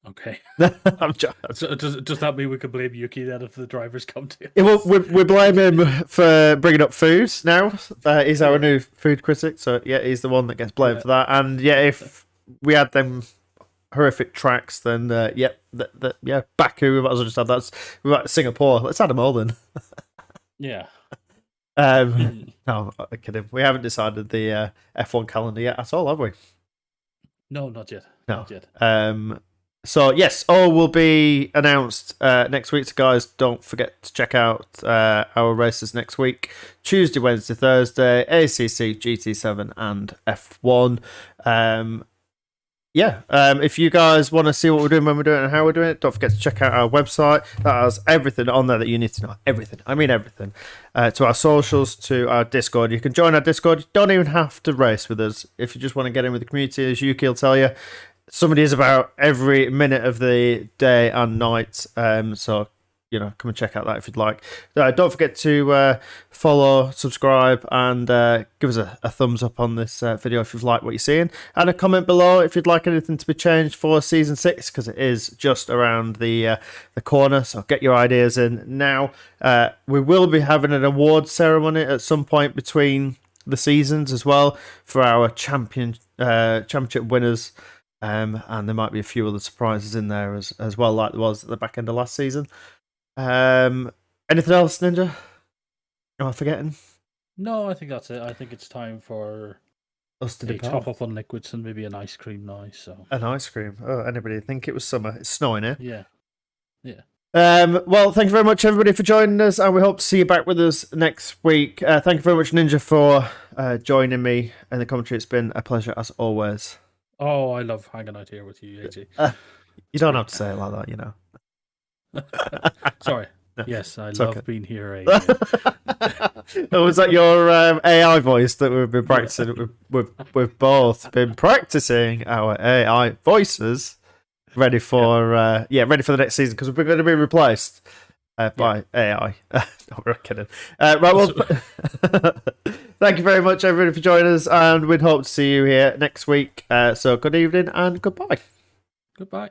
Okay. I'm joking. So does that mean we could blame Yuki then if the drivers come to us? Yeah, well, we blame him for bringing up food now. He's our new food critic, so yeah, he's the one that gets blamed for that. And yeah, if we had them horrific tracks, then Baku, we might as well just have that. We might Singapore. Let's add them all then. Yeah. No, I'm kidding. We haven't decided the F1 calendar yet at all, have we? No, not yet. No. Not yet. So yes, all will be announced next week. So guys, don't forget to check out our races next week: Tuesday, Wednesday, Thursday, ACC, GT7, and F1. If you guys want to see what we're doing, when we're doing it, and how we're doing it, don't forget to check out our website. That has everything on there that you need to know. Everything. I mean everything. To our socials, to our Discord. You can join our Discord. You don't even have to race with us. If you just want to get in with the community, as Yuki will tell you, somebody is about every minute of the day and night. So, come and check out that if you'd like. Don't forget to follow, subscribe, and give us a thumbs up on this video if you've liked what you're seeing. And a comment below if you'd like anything to be changed for Season 6, because it is just around the corner. So get your ideas in now. We will be having an award ceremony at some point between the seasons as well for our championship winners. And there might be a few other surprises in there as well, like there was at the back end of last season. Anything else, Ninja? Am I forgetting? No, I think that's it. I think it's time for us to top up on liquids and maybe an ice cream now. So an ice cream. Oh, anybody think it was summer? It's snowing here. Yeah. Well, thank you very much, everybody, for joining us, and we hope to see you back with us next week. Thank you very much, Ninja, for joining me in the commentary. It's been a pleasure as always. Oh, I love hanging out here with you, AJ. You don't have to say it like that, you know. Sorry. No, yes, I love being here, AJ. Was that your AI voice that we've been practicing? We've both been practicing our AI voices, ready for the next season, because we're going to be replaced by AI. No, we're kidding. Right, well, thank you very much, everybody, for joining us, and we'd hope to see you here next week. So good evening and goodbye. Goodbye.